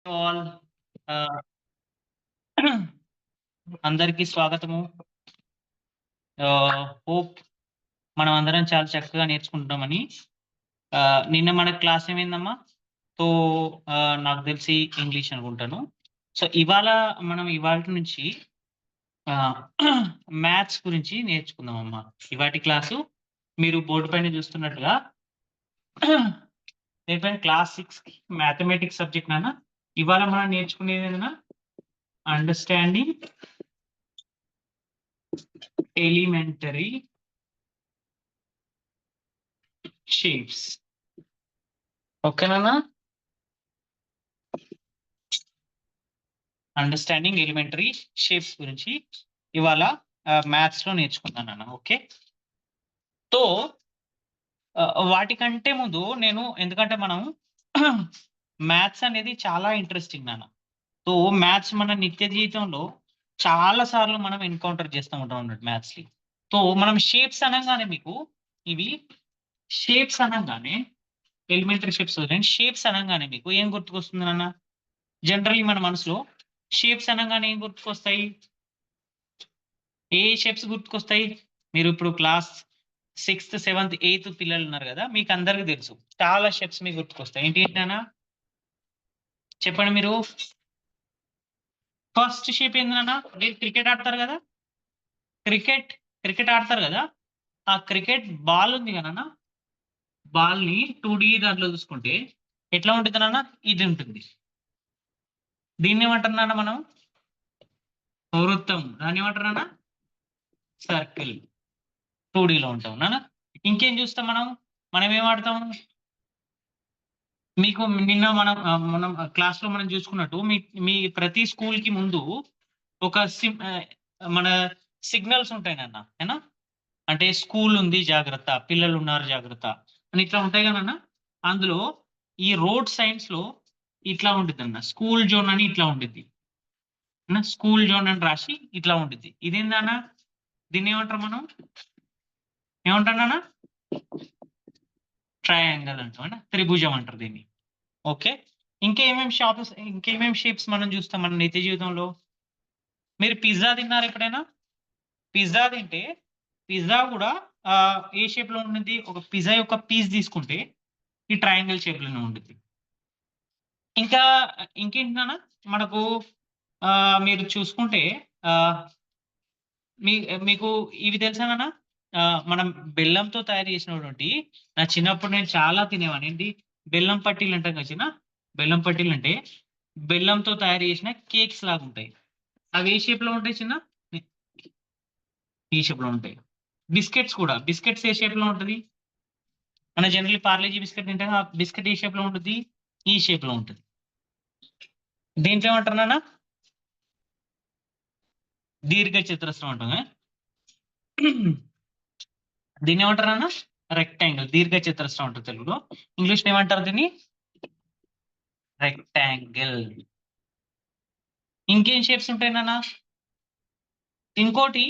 All ఆహ్, అందరికీ స్వాగతము. Hope మనం అందరం చాలా చక్కగా నేర్చుకుంటున్నామని. నిన్న మన క్లాస్ ఏమైందమ్మా? సో, నాకు తెలిసి ఇంగ్లీష్ అనుకుంటాను. సో, మనం ఇవాల్టి నుంచి ఆహ్, మ్యాథ్స్ గురించి నేర్చుకుందామమ్మా. ఇవాటి క్లాసు మీరు బోర్డ్ పైన చూస్తున్నట్టుగా దేనిపైన క్లాస్ 6కి మ్యాథమెటిక్స్ సబ్జెక్ట్ నాన్న. ఇవాళ మనం నేర్చుకునేదేదన్నా అండర్‌స్టాండింగ్ ఎలిమెంటరీ షేప్స్. ఓకేనా? అండర్‌స్టాండింగ్ ఎలిమెంటరీ షేప్స్ గురించి ఇవాళ మ్యాథ్స్‌లో నేర్చుకుందాం నాన్న. ఓకే. సో, వాటికంటే ముందు ఎందుకంటే మనం మ్యాథ్స్ అనేది చాలా ఇంట్రెస్టింగ్ నాన్న. సో, మ్యాథ్స్ మన నిత్య జీవితంలో చాలా సార్లు మనం ఎన్‌కౌంటర్ చేస్తూ ఉంటాం అన్నట్టు మ్యాథ్స్‌ని. సో, మనం షేప్స్ అనంగానే ఇవి షేప్స్ అనంగానే ఎలిమెంటరీ షేప్స్ వదిలేయండి. షేప్స్ అనంగానే మీకు ఏం గుర్తుకొస్తుంది నాన్న? జనరల్లీ మన మనసులో షేప్స్ అనంగానే ఏం గుర్తుకొస్తాయి? ఏ షేప్స్ గుర్తుకొస్తాయి? మీరిప్పుడు క్లాస్ 6థ్, 7థ్, 8థ్ పిల్లలున్నారు గదా! మీకందరికి తెలుసు. చాలా షేప్స్ మీకు గుర్తుకొస్తాయి. ఏంటి నాన్న? చెప్పండి మీరు. ఫస్ట్ షేప్ ఏంది నాన్న? మీరు క్రికెట్ ఆడతారు గదా! క్రికెట్, క్రికెట్ ఆడతారు గదా! ఆ క్రికెట్ బాల్ ఉంది గదా నాన్న! బాల్‌ని 2 దాంట్లో చూసుకుంటే ఎట్లా ఉంటది నాన్న? ఇది ఉంటుంది. దీన్నేమంటారు నాన్న మనం? వృత్తం. దాన్నేమంటారు నాన్న? సర్కిల్. 2 ఉంటాం నాన్న. ఇంకేం చూస్తాం మనం? మనం ఏం ఆడతాం? మీకు నిన్న మనం క్లాస్‌లో మనం చూసుకున్నట్టు మీ మీ ప్రతి స్కూల్‌కి ముందు ఒక మన సిగ్నల్స్ ఉంటాయి నాన్న. ఏనా? అంటే స్కూల్ ఉంది జాగ్రత్త, పిల్లలున్నారు జాగ్రత్త అని ఇట్లా ఉంటాయి కదా నాన్న. అందులో ఈ రోడ్ సైన్స్‌లో ఇట్లా ఉండిద్దన్న. స్కూల్ జోన్ అని ఇట్లా ఉండిద్ది. స్కూల్ జోన్ అని రాసి ఇట్లా ఉండిద్ది. ఇదేందన్న? దీన్నేమంటారు మనం? ఏమంటారు నాన్న? ట్రయాంగిల్ అంటాం. త్రిభుజం అంటారు దీన్ని. ఓకే. ఇంకేమేం షేప్స్ మనం చూస్తాం మన నిత్య జీవితంలో? మీరు పిజ్జా తిన్నారా ఎప్పుడైనా? పిజ్జా తింటే పిజ్జా గూడా ఏ షేప్‌లో ఉండిద్ది? ఒక పిజ్జా యొక్క పీస్ తీసుకుంటే ఈ ట్రయాంగిల్ షేప్‌లోనే ఉండిద్ది. ఇంకా ఇంకేంటి నాన్న? మనకు మీరు చూసుకుంటే ఆహ్, మీ మీకు ఇవి తెలుసా నాన్న? మనం బెల్లంతో తయారు చేసినటువంటి నా చిన్నప్పుడు నేను చాలా తినేవాడిని. ఏంటి? బెల్లం పట్టీలు అంటాం కదా! బెల్లం పట్టీలంటే బెల్లంతో తయారు చేసిన కేక్స్ లాగుంటాయి. అవి ఏ షేప్‌లో ఉంటాయి చిన్న? ఈ షేప్‌లో ఉంటాయి. బిస్కెట్స్ కూడా. బిస్కెట్స్ ఏ షేప్‌లో ఉంటది? మన జనరల్లీ పార్లేజీ బిస్కెట్ తింటాం. ఆ బిస్కెట్ ఏ షేప్‌లో ఉంటది? ఈ షేప్‌లో ఉంటది. దీంట్లో ఏమంటారు నాన్న? దీర్ఘ చతురస్రం అంటాం. దీన్నేమంటారు నాన్న? రెక్టాంగిల్. దీర్ఘ చతురస్రం అంటారు తెలుగులో. ఇంగ్లీష్‌లో ఏమంటారు దీన్ని? రెక్టాంగిల్. ఇంకేం షేప్స్ ఉంటాయి నాన్న? ఇంకోటి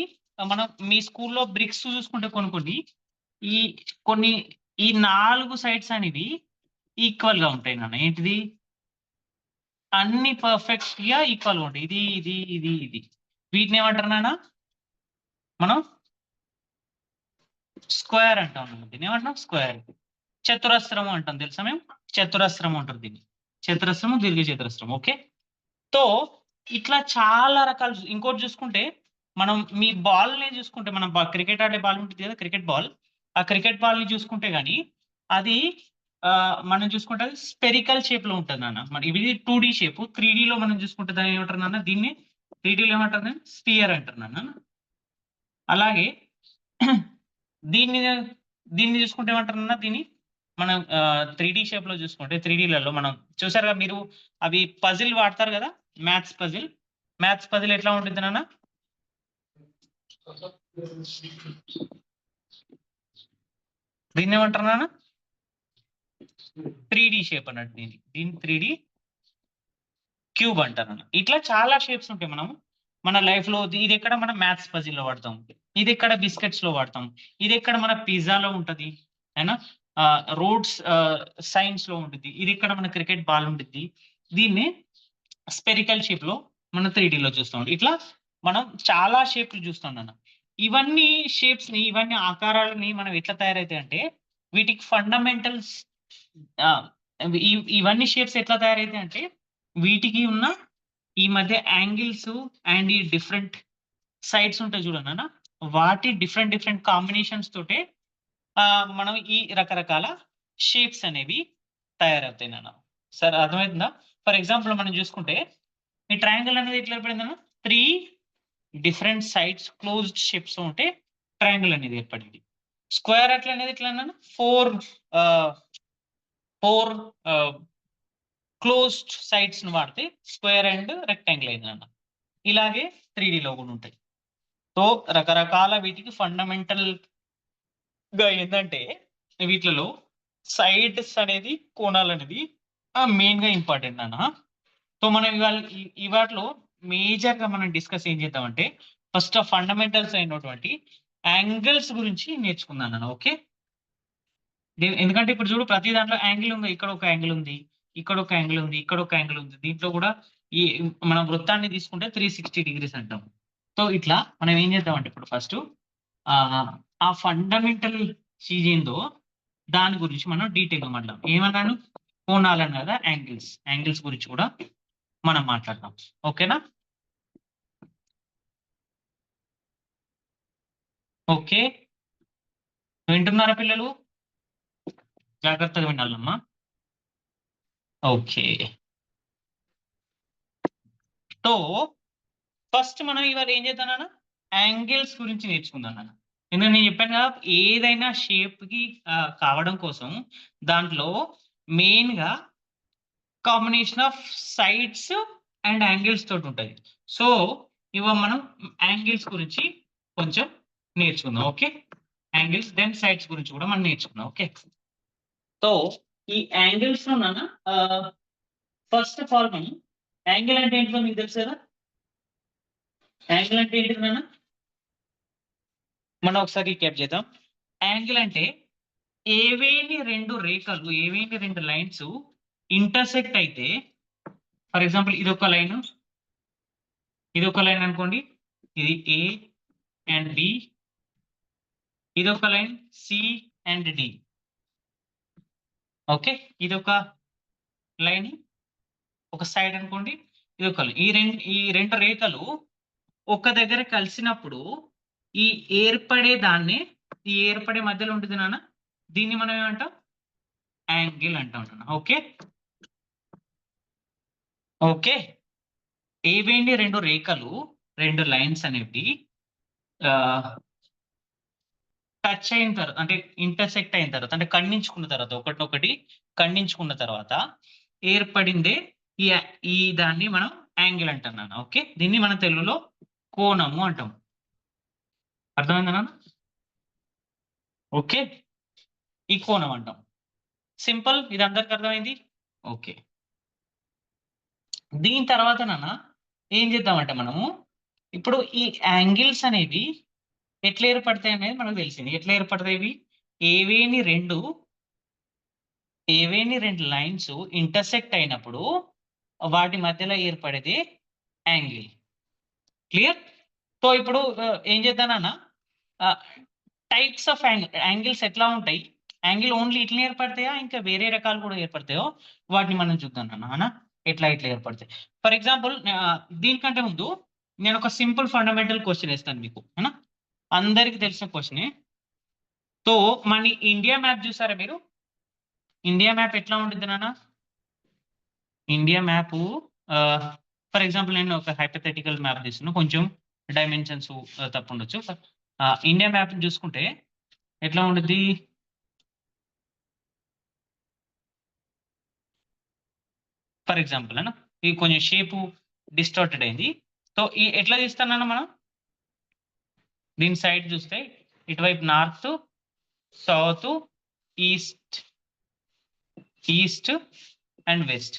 మనం మీ స్కూల్‌లో బ్రిక్స్ చూసుకుంటే కొన్ని ఈ కొన్ని ఈ 4 సైడ్స్ అనేవి ఈక్వల్‌గా ఉంటాయి నాన్న. ఏంటిది? అన్ని పర్ఫెక్ట్‌గా ఈక్వల్‌గా ఉంటాయి. ఇది. వీటినేమంటారు నాన్న? మనం స్క్వేర్ అంటాం అన్నమాట. దీన్నేమంటాం? స్క్వేర్. చతురస్రం అంటాం తెలుసా మేము? చతురస్రం అంటారు దీన్ని. చతురస్రము, దీర్ఘ చతురస్రం. ఓకే. సో, ఇట్లా చాలా రకాలు ఇంకోటి చూసుకుంటే, మనం మీ బాల్‌ని చూసుకుంటే మనం క్రికెట్ ఆడే బాల్ ఉంటది కదా! Cricket ball. ఆ క్రికెట్ బాల్‌ని చూసుకుంటే గాని, అది మనం చూసుకుంటే అది స్పెరికల్ షేప్‌లో ఉంటది నాన్న. ఇది 2 షేపు. 3 మనం చూసుకుంటే దాన్ని ఏమంటారు నాన్న? దీన్ని 3 ఏమంటారు నాన్న? స్పియర్ అంటారు నాన్న. అలాగే దీన్ని దీన్ని చూసుకుంటే ఏమంటారు నాన్న? దీన్ని మనం 3 షేప్‌లో చూసుకుంటే 3 మనం చూసారుగా మీరు అవి పజిల్ వాడతారు గదా! Maths puzzle. మ్యాథ్స్ పజిల్ ఎట్లా ఉండిద్ది నాన్న? దీన్నేమంటారు నాన్న? 3 షేప్ అన్నట్టు దీన్ని. దీన్ని 3 క్యూబ్ అంటారన్న. ఇట్లా చాలా షేప్స్ ఉంటాయి. మన లైఫ్‌లో ఇదెక్కడ మనం మ్యాథ్స్ పజిల్‌లో వాడతాం. ఇదెక్కడ బిస్కెట్స్‌లో వాడతాం. ఇదెక్కడ మన పిజ్జాలో ఉంటది. అయినా రోడ్స్ సైన్స్‌లో ఉండిద్ది. ఇదెక్కడ మన క్రికెట్ బాల్ ఉండిద్ది. దీన్ని స్పెరికల్ షేప్ లో మనం 3Dలో చూస్తాం. ఇట్లా మనం చాలా షేప్లు చూస్తాం నాన్న. ఇవన్నీ షేప్స్ ని, ఇవన్నీ ఆకారాలని మనం ఎట్లా తయారైతాయి అంటే వీటికి ఫండమెంటల్స్ ఇవన్నీ షేప్స్ ఎట్లా తయారైతాయి అంటే వీటికి ఉన్న ఈ మధ్య యాంగిల్స్ అండ్ ఈ డిఫరెంట్ సైడ్స్ ఉంటాయి చూడండి నాన్న, వాటి డిఫరెంట్ డిఫరెంట్ కాంబినేషన్స్ తోటే మనం ఈ రకరకాల షేప్స్ అనేవి తయారవుతాయి నాన్న. సరే అర్థమవుతుందా? ఫర్ ఎగ్జాంపుల్ మనం చూసుకుంటే ఈ ట్రయాంగిల్ అనేది ఎట్లా ఏర్పడిందన్న 3 డిఫరెంట్ సైడ్స్ క్లోజ్డ్ షేప్స్ ఉంటే ట్రయాంగిల్ అనేది ఏర్పడింది. స్క్వేర్ అట్లా అనేది ఎట్లా అన్నాను 4 క్లోజ్డ్ సైడ్స్ ని వాడితే స్క్వేర్ అండ్ రెక్టాంగిల్ అయింది అన్న. ఇలాగే 3Dలో కూడా ఉంటాయి. సో రకరకాల వీటికి ఫండమెంటల్ గా ఏంటంటే వీటిలో సైడ్స్ అనేది కోణాలు అనేది మెయిన్ గా ఇంపార్టెంట్ అన్న. సో మనం ఇవాళ వాటిలో మేజర్ గా మనం డిస్కస్ ఏం చేద్దామంటే ఫస్ట్ ఫండమెంటల్స్ అయినటువంటి యాంగిల్స్ గురించి నేర్చుకుందాం అన్న. ఓకే, ఎందుకంటే ఇప్పుడు చూడు ప్రతి దాంట్లో యాంగిల్ ఉంది. ఇక్కడ ఒక యాంగిల్ ఉంది, ఇక్కడ ఒక యాంగిల్ ఉంది, ఇక్కడ ఒక యాంగిల్ ఉంది. దీంట్లో కూడా ఈ మనం వృత్తాన్ని తీసుకుంటే 360 డిగ్రీస్ అంటాం. సో ఇట్లా మనం ఏం చేద్దామంటే ఇప్పుడు ఫస్ట్ ఆ ఫండమెంటల్ చీజ్ ఏందో దాని గురించి మనం డీటెయిల్ గా మాట్లాడదాం. ఏమన్నాను, కోణాలు అన్న కదా, యాంగిల్స్ గురించి కూడా మనం మాట్లాడదాం. ఓకేనా? ఓకే, వింటున్నారా పిల్లలు? జాగ్రత్తగా వినాలమ్మా. ఓకే, సో ఫస్ట్ మనం ఇవాళ ఏం చేద్దాం, యాంగిల్స్ గురించి నేర్చుకుందాం నాన్న. ఎందుకంటే నేను చెప్పాను కదా, ఏదైనా షేప్ కి కావడం కోసం దాంట్లో మెయిన్ గా combination of sides and angles తోటి ఉంటుంది. సో ఇవాళ మనం యాంగిల్స్ గురించి కొంచెం నేర్చుకుందాం. ఓకే, యాంగిల్స్ దెన్ సైడ్స్ గురించి కూడా మనం నేర్చుకుందాం. ఓకే, సో ఈ యాంగిల్స్ లో నాన్న ఫస్ట్ ఆఫ్ ఆల్ మనం యాంగిల్ అంటే ఏంటో మీకు తెలుసు కదా. యాంగిల్ అంటే ఏంటి నాన్న, మనం ఒకసారి రీక్యాప్ చేద్దాం. యాంగిల్ అంటే ఏవేని రెండు రేఖలు, ఏవేని రెండు లైన్స్ ఇంటర్సెక్ట్ అయితే, ఫర్ ఎగ్జాంపుల్ ఇది ఒక లైన్, ఇది ఒక లైన్ అనుకోండి, ఇది ఏ అండ్ బి, ఇది ఒక line C and D. Okay, ఇది ఒక లైన్, ఒక సైడ్ అనుకోండి, ఇది ఒక లైన్. ఈ రెండు రేఖలు ఒక దగ్గర కలిసినప్పుడు ఈ ఏర్పడే దాన్ని, ఈ ఏర్పడే మధ్యలో ఉంటుంది నాన్న, దీన్ని మనం ఏమంటాం, యాంగిల్ అంటాం. ఓకే, ఓకే, ఏవేంటి రెండు రేఖలు, రెండు లైన్స్ అనేవి టచ్ అయిన తర్వాత, అంటే ఇంటర్సెక్ట్ అయిన తర్వాత, అంటే ఖండించుకున్న తర్వాత, ఒకటినొకటి ఖండించుకున్న తర్వాత ఏర్పడిందే ఈ ఈ దాన్ని మనం యాంగిల్ అంటున్నాను. ఓకే, దీన్ని మనం తెలుగులో కోణము అంటాం. అర్థమైందా నాన్న? ఓకే, ఈ కోణం అంటాం. సింపుల్, ఇది అందరికి అర్థమైంది. ఓకే, దీని తర్వాత నాన్న ఏం చేద్దామంటే మనము ఇప్పుడు ఈ యాంగిల్స్ అనేవి ఎట్లా ఏర్పడతాయి అనేది మనకు తెలిసింది. ఎట్లా ఏర్పడతాయి ఇవి, ఏవేని రెండు లైన్స్ ఇంటర్సెక్ట్ అయినప్పుడు వాటి మధ్యలో ఏర్పడేది యాంగిల్. క్లియర్? సో ఇప్పుడు ఏం చేద్దానన్నా, టైప్స్ ఆఫ్ యాంగిల్స్ ఎట్లా ఉంటాయి, యాంగిల్ ఓన్లీ ఇట్లా ఏర్పడతాయా ఇంకా వేరే రకాలు కూడా ఏర్పడతాయో వాటిని మనం చూద్దాం అన్న. ఎట్లా ఏర్పడతాయి. ఫర్ ఎగ్జాంపుల్ దీనికంటే ముందు నేను ఒక సింపుల్ ఫండమెంటల్ క్వశ్చన్ వేస్తాను మీకు, అన్న అందరికి తెలిసిన క్వశ్చనే. సో మన ఇండియా మ్యాప్ చూసారా మీరు? ఇండియా మ్యాప్ ఎట్లా ఉంటుంది నాన్న? ఇండియా మ్యాప్ ఫర్ ఎగ్జాంపుల్ నేను ఒక హైపోథెటికల్ మ్యాప్ తీస్తున్నాను, కొంచెం డైమెన్షన్స్ తప్పు ఉండొచ్చు. ఇండియా మ్యాప్ చూసుకుంటే ఎట్లా ఉంటుంది, ఫర్ ఎగ్జాంపుల్ అన్న ఇది కొంచెం షేపు డిస్టార్టెడ్ అయింది. సో ఈ ఎట్లా తీస్తానన్నా మనం, దీని సైడ్ చూస్తే ఇటువైపు north, south, east and west.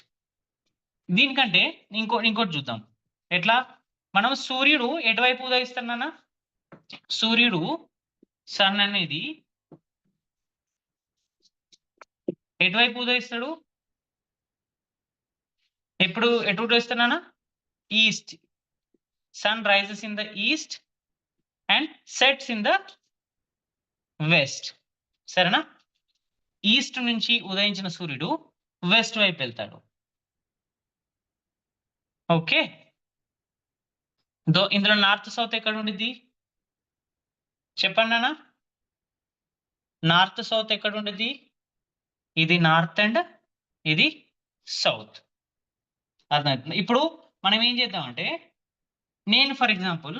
దీనికంటే ఇంకోటి చూద్దాం. ఎట్లా, మనం సూర్యుడు ఎటువైపు ఉదయిస్తానన్నా, సూర్యుడు సన్ అనేది ఎటువైపు ఉదయిస్తాడు, ఇప్పుడు ఎటు వేస్తున్నానా, east. Sun rises in the east and sets in the west. సరేనా? ఈస్ట్ నుంచి ఉదయించిన సూర్యుడు వెస్ట్ వైపు వెళ్తాడు. ఓకే, ఇందులో నార్త్ సౌత్ ఎక్కడ ఉండిద్ది చెప్పండి అన్న. నార్త్ సౌత్ ఎక్కడ ఉండిద్ది? ఇది నార్త్ అండ్ ఇది సౌత్. అర్థమవుతుంది. ఇప్పుడు మనం ఏం చేద్దామంటే, నేను ఫర్ ఎగ్జాంపుల్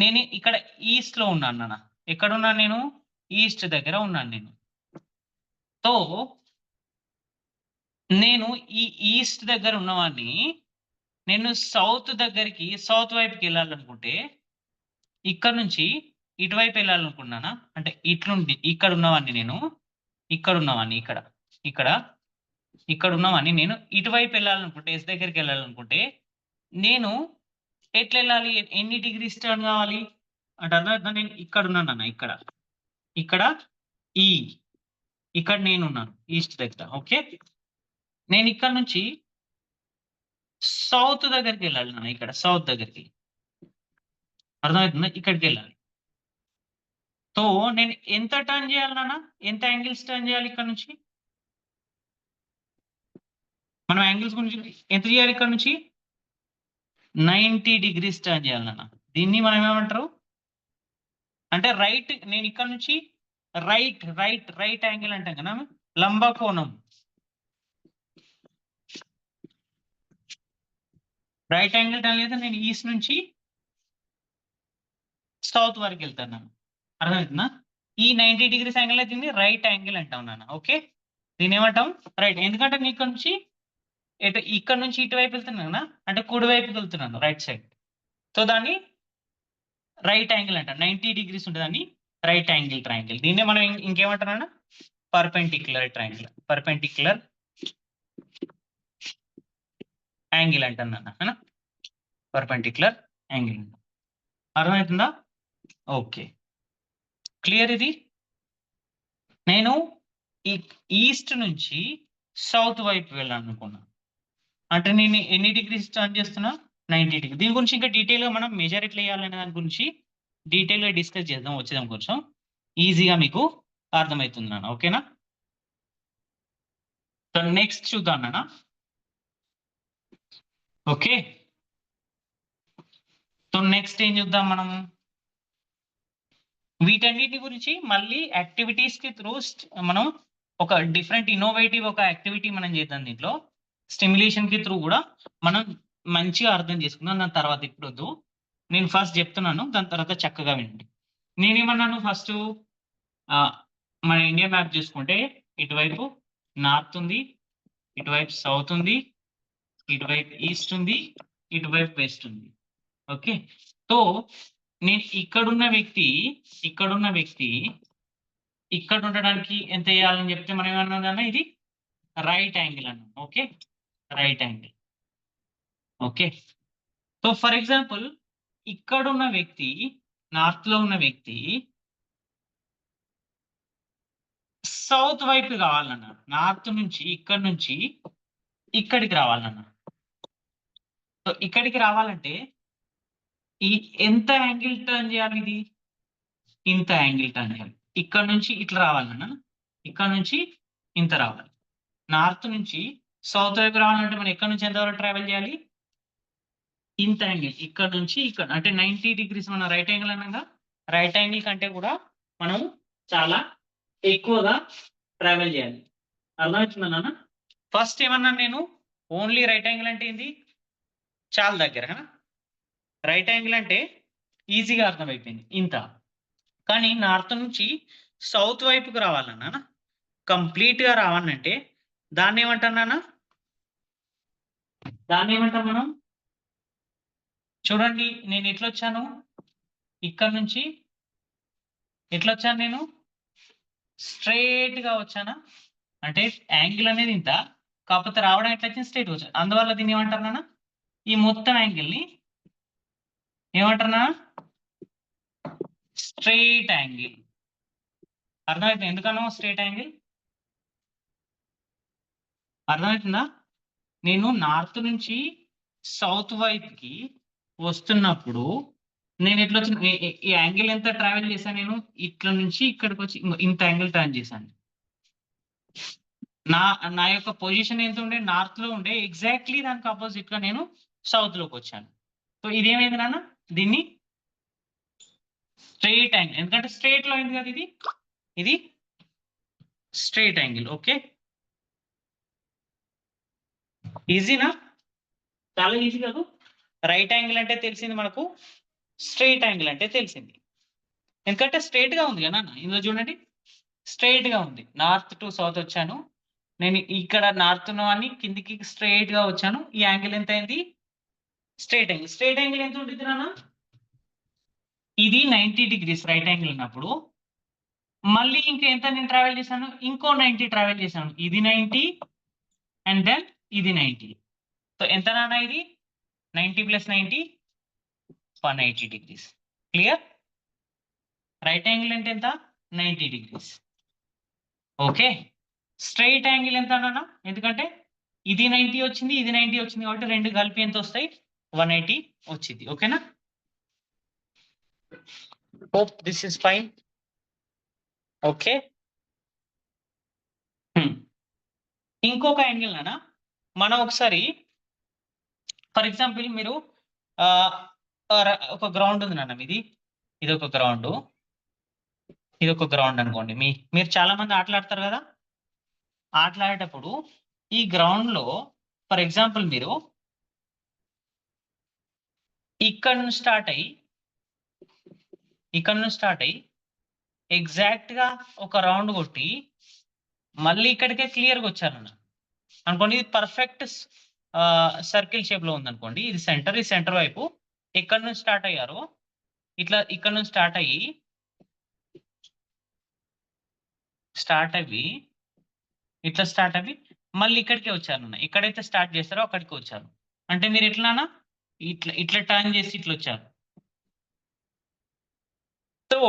నేను ఇక్కడ ఈస్ట్ లో ఉన్నాను నాన్న. ఎక్కడున్నాను నేను? ఈస్ట్ దగ్గర ఉన్నాను నేను. సో నేను ఈ ఈస్ట్ దగ్గర ఉన్నవాడిని నేను సౌత్ దగ్గరికి, సౌత్ వైపుకి వెళ్ళాలనుకుంటే ఇక్కడ నుంచి ఇటువైపు వెళ్ళాలనుకున్నానా, అంటే ఇట్లుండి ఇక్కడ ఉన్నవాడిని నేను, ఇక్కడ ఉన్నవాడిని ఇక్కడ ఇక్కడ ఇక్కడ ఉన్నవాడిని నేను ఇటువైపు వెళ్ళాలనుకుంటే, ఎస్ దగ్గరికి వెళ్ళాలనుకుంటే నేను ఎట్లా వెళ్ళాలి? ఎన్ని డిగ్రీస్ టర్న్ కావాలి అంటే అర్థం. నేను ఇక్కడ ఉన్నాను అన్న, ఇక్కడ ఇక్కడ ఈ ఇక్కడ నేనున్నాను ఈస్ట్ దగ్గర. ఓకే, నేను ఇక్కడ నుంచి సౌత్ దగ్గరికి వెళ్ళాలి నాన్న, ఇక్కడ సౌత్ దగ్గరికి. అర్థమవుతుందా? ఇక్కడికి వెళ్ళాలి. సో నేను ఎంత టర్న్ చేయాలి నాన్న? ఎంత యాంగిల్స్ టర్న్ చేయాలి ఇక్కడ నుంచి? మనం యాంగిల్స్ గురించి ఎంత చేయాలి? ఇక్కడ నుంచి 90 డిగ్రీస్ టర్న్ చేయాలి నాన్న. దీన్ని మనం ఏమంటారు అంటే రైట్. నేను ఇక్కడ నుంచి రైట్ రైట్ రైట్ యాంగిల్ అంటాం కదా, లంబ కోణం. రైట్ యాంగిల్ టర్న్ లేదా నేను ఈస్ట్ నుంచి సౌత్ వరకు వెళ్తాను నాన్న. అర్థమవుతుందా? ఈ 90 డిగ్రీస్ యాంగిల్ అయితే రైట్ యాంగిల్ అంటాం నాన్న. ఓకే, దీన్ని ఏమంటాం? రైట్. ఎందుకంటే నేను ఇక్కడ నుంచి ఇక్కడ నుంచి ఇటువైపు వెళ్తున్నాను కదా, అంటే కుడి వైపుకి వెళ్తున్నాను, రైట్ సైడ్. సో దాన్ని రైట్ యాంగిల్ అంటాం. 90 డిగ్రీస్ ఉంటుందని రైట్ యాంగిల్ ట్రయాంగిల్. దీన్నే మనం ఇంకేమంటారన్నా పర్పెండిక్యులర్ ట్రయాంగిల్, పర్పెండిక్యులర్ యాంగిల్ అంటున్నా, పర్పెండిక్యులర్ యాంగిల్. అర్థమవుతుందా? Okay, clear. ఇది నేను ఈస్ట్ నుంచి సౌత్ వైపు వెళ్ళాలనుకున్నాను అంటే నేను ఎన్ని డిగ్రీస్ టర్న్ చేస్తున్నా? 90 డిగ్రీ. దీని గురించి ఇంకా డీటెయిల్గా మనం మెజర్ ఎట్లా వేయాలనే దాని గురించి డీటెయిల్గా డిస్కస్ చేద్దాం వచ్చేదాం, కొంచెం ఈజీగా మీకు అర్థమవుతుంది నాన్న. ఓకేనా? సో నెక్స్ట్ చూద్దాం నాన్న. ఓకే, సో నెక్స్ట్ ఏం చూద్దాం మనం? వీటన్నిటి గురించి మళ్ళీ యాక్టివిటీస్ కి త్రూ మనం ఒక డిఫరెంట్ ఇన్నోవేటివ్ ఒక యాక్టివిటీ మనం చేద్దాం. దీంట్లో స్టిమ్యులేషన్ కి త్రూ కూడా మనం మంచిగా అర్థం చేసుకుందాం. దాని తర్వాత ఇప్పుడు వద్దు, నేను ఫస్ట్ చెప్తున్నాను, దాని తర్వాత చక్కగా వినండి. నేనేమన్నాను ఫస్ట్, మన ఇండియా మ్యాప్ చూసుకుంటే ఇటువైపు నార్త్ ఉంది, ఇటువైపు సౌత్ ఉంది, ఇటువైపు ఈస్ట్ ఉంది, ఇటువైపు వెస్ట్ ఉంది. ఓకే, సో నేను ఇక్కడున్న వ్యక్తి ఇక్కడ ఉండడానికి ఎంత వేయాలని చెప్తే మనం ఏమన్నా ఇది రైట్ యాంగిల్ అన్నాం. Okay, right angle. Okay, so for example ఇక్కడున్న వ్యక్తి, నార్త్ లో ఉన్న వ్యక్తి సౌత్ వైపు కావాలన్నా, నార్త్ నుంచి ఇక్కడ నుంచి ఇక్కడికి రావాలన్నా. సో ఇక్కడికి రావాలంటే ఈ ఎంత యాంగిల్ టర్న్ చేయాలి? ఇది ఇంత యాంగిల్ టర్న్ చేయాలి. ఇక్కడ నుంచి ఇట్లా రావాలన్నా, ఇక్కడ నుంచి ఇంత రావాలి. నార్త్ నుంచి సౌత్ వైపు రావాలంటే మనం ఎక్కడ నుంచి ఎంతవరకు ట్రావెల్ చేయాలి? ఇంత యాంగిల్. ఇక్కడ నుంచి ఇక్కడ అంటే 90 డిగ్రీస్. మనం రైట్ యాంగిల్ అన్నాగా, రైట్ యాంగిల్ కంటే కూడా మనం చాలా ఎక్కువగా ట్రావెల్ చేయాలి. అర్థమవుతుందా నాన్న? ఫస్ట్ ఏమన్నా నేను ఓన్లీ రైట్ యాంగిల్ అంటే ఏంది? చాలా దగ్గర రైట్ యాంగిల్ అంటే ఈజీగా అర్థమైపోయింది ఇంత. కానీ నార్త్ నుంచి సౌత్ వైపుకి రావాలన్నా, కంప్లీట్ గా రావాలంటే దాన్ని ఏమంటానా? దాన్ని ఏమంటాం మనం? చూడండి, నేను ఎట్లా వచ్చాను? ఇక్కడ నుంచి ఎట్లా వచ్చాను? నేను స్ట్రైట్ గా వచ్చానా? అంటే యాంగిల్ అనేది ఇంత, కాకపోతే రావడం ఎట్లా వచ్చింది? స్ట్రైట్ వచ్చాను. అందువల్ల దీన్ని ఏమంటారు? ఈ మొత్తం యాంగిల్ ని ఏమంటారు? Straight angle. అర్థమైతే ఎందుకన్నా స్ట్రైట్ యాంగిల్? అర్థమవుతుందా? నేను నార్త్ నుంచి సౌత్ వైపుకి వస్తున్నప్పుడు నేను ఎట్లా వచ్చిన ఈ యాంగిల్ ఎంత ట్రావెల్ చేశాను నేను? ఇట్లా నుంచి ఇక్కడికి వచ్చి ఇంత యాంగిల్ టర్న్ చేశాను. నా యొక్క పొజిషన్ ఎంత ఉండే? నార్త్ లో ఉండే. ఎగ్జాక్ట్లీ దానికి ఆపోజిట్ గా నేను సౌత్ లోకి వచ్చాను. సో ఇదేమైంది నాన్న? దీన్ని స్ట్రైట్ యాంగిల్, ఎందుకంటే స్ట్రైట్ లో అయింది కదా ఇది స్ట్రైట్ యాంగిల్. ఓకే, ఈజీనా? చాలా ఈజీ కాదు? రైట్ యాంగిల్ అంటే తెలిసింది మనకు, స్ట్రైట్ యాంగిల్ అంటే తెలిసింది. ఎందుకంటే స్ట్రైట్ గా ఉంది కదా ఇందులో చూడండి, స్ట్రైట్ గా ఉంది. నార్త్ టు సౌత్ వచ్చాను నేను, ఇక్కడ నార్త్ అని కిందికి స్ట్రైట్ గా వచ్చాను. ఈ యాంగిల్ ఎంత అయింది? Straight angle. స్ట్రైట్ యాంగిల్ ఎంత ఉంటుంది నాన్న? ఇది 90 డిగ్రీస్ రైట్ యాంగిల్ ఉన్నప్పుడు, మళ్ళీ ఇంకా ఎంత నేను ట్రావెల్ చేశాను? ఇంకో 90 ట్రావెల్ చేశాను. ఇది 90 అండ్ దెన్ ఇది 90. సో ఎంత నాన్న ఇది? 90 + 90 180 డిగ్రీస్. క్లియర్? రైట్ యాంగిల్ అంటే ఎంత? 90 డిగ్రీస్. ఓకే, స్ట్రైట్ యాంగిల్ ఎంత నాన్న? ఎందుకంటే ఇది 90 వచ్చింది, ఇది 90 వచ్చింది, కాబట్టి రెండు కలిపి ఎంత వస్తాయి? 180 వచ్చింది. ఓకేనా? Hope this is fine. Okay, ఇంకొక యాంగిల్ నాన్న మనం ఒకసారి, ఫర్ ఎగ్జాంపుల్ మీరు ఒక గ్రౌండ్ ఉంది నాన్న మీది, ఇది ఒక గ్రౌండ్, ఇది ఒక గ్రౌండ్ అనుకోండి. మీరు చాలా మంది ఆటలాడతారు కదా, ఆటలాడేటప్పుడు ఈ గ్రౌండ్ లో ఫర్ ఎగ్జాంపుల్ మీరు ఇక్కడ నుంచి స్టార్ట్ అయ్యి ఎగ్జాక్ట్ గా ఒక రౌండ్ కొట్టి మళ్ళీ ఇక్కడికే క్లియర్గా వచ్చారన్న అనుకోండి. ఇది పర్ఫెక్ట్ సర్కిల్ షేప్ లో ఉంది అనుకోండి. ఇది సెంటర్, ఈ సెంటర్ వైపు ఎక్కడ నుంచి స్టార్ట్ అయ్యారో ఇట్లా ఇక్కడ నుంచి స్టార్ట్ అయ్యి ఇట్లా స్టార్ట్ అవ్వి మళ్ళీ ఇక్కడికే వచ్చారన్న. ఎక్కడైతే స్టార్ట్ చేస్తారో అక్కడికి వచ్చారు. అంటే మీరు ఎట్లానా ఇట్లా టర్న్ చేసి ఇట్లా వచ్చారు. సో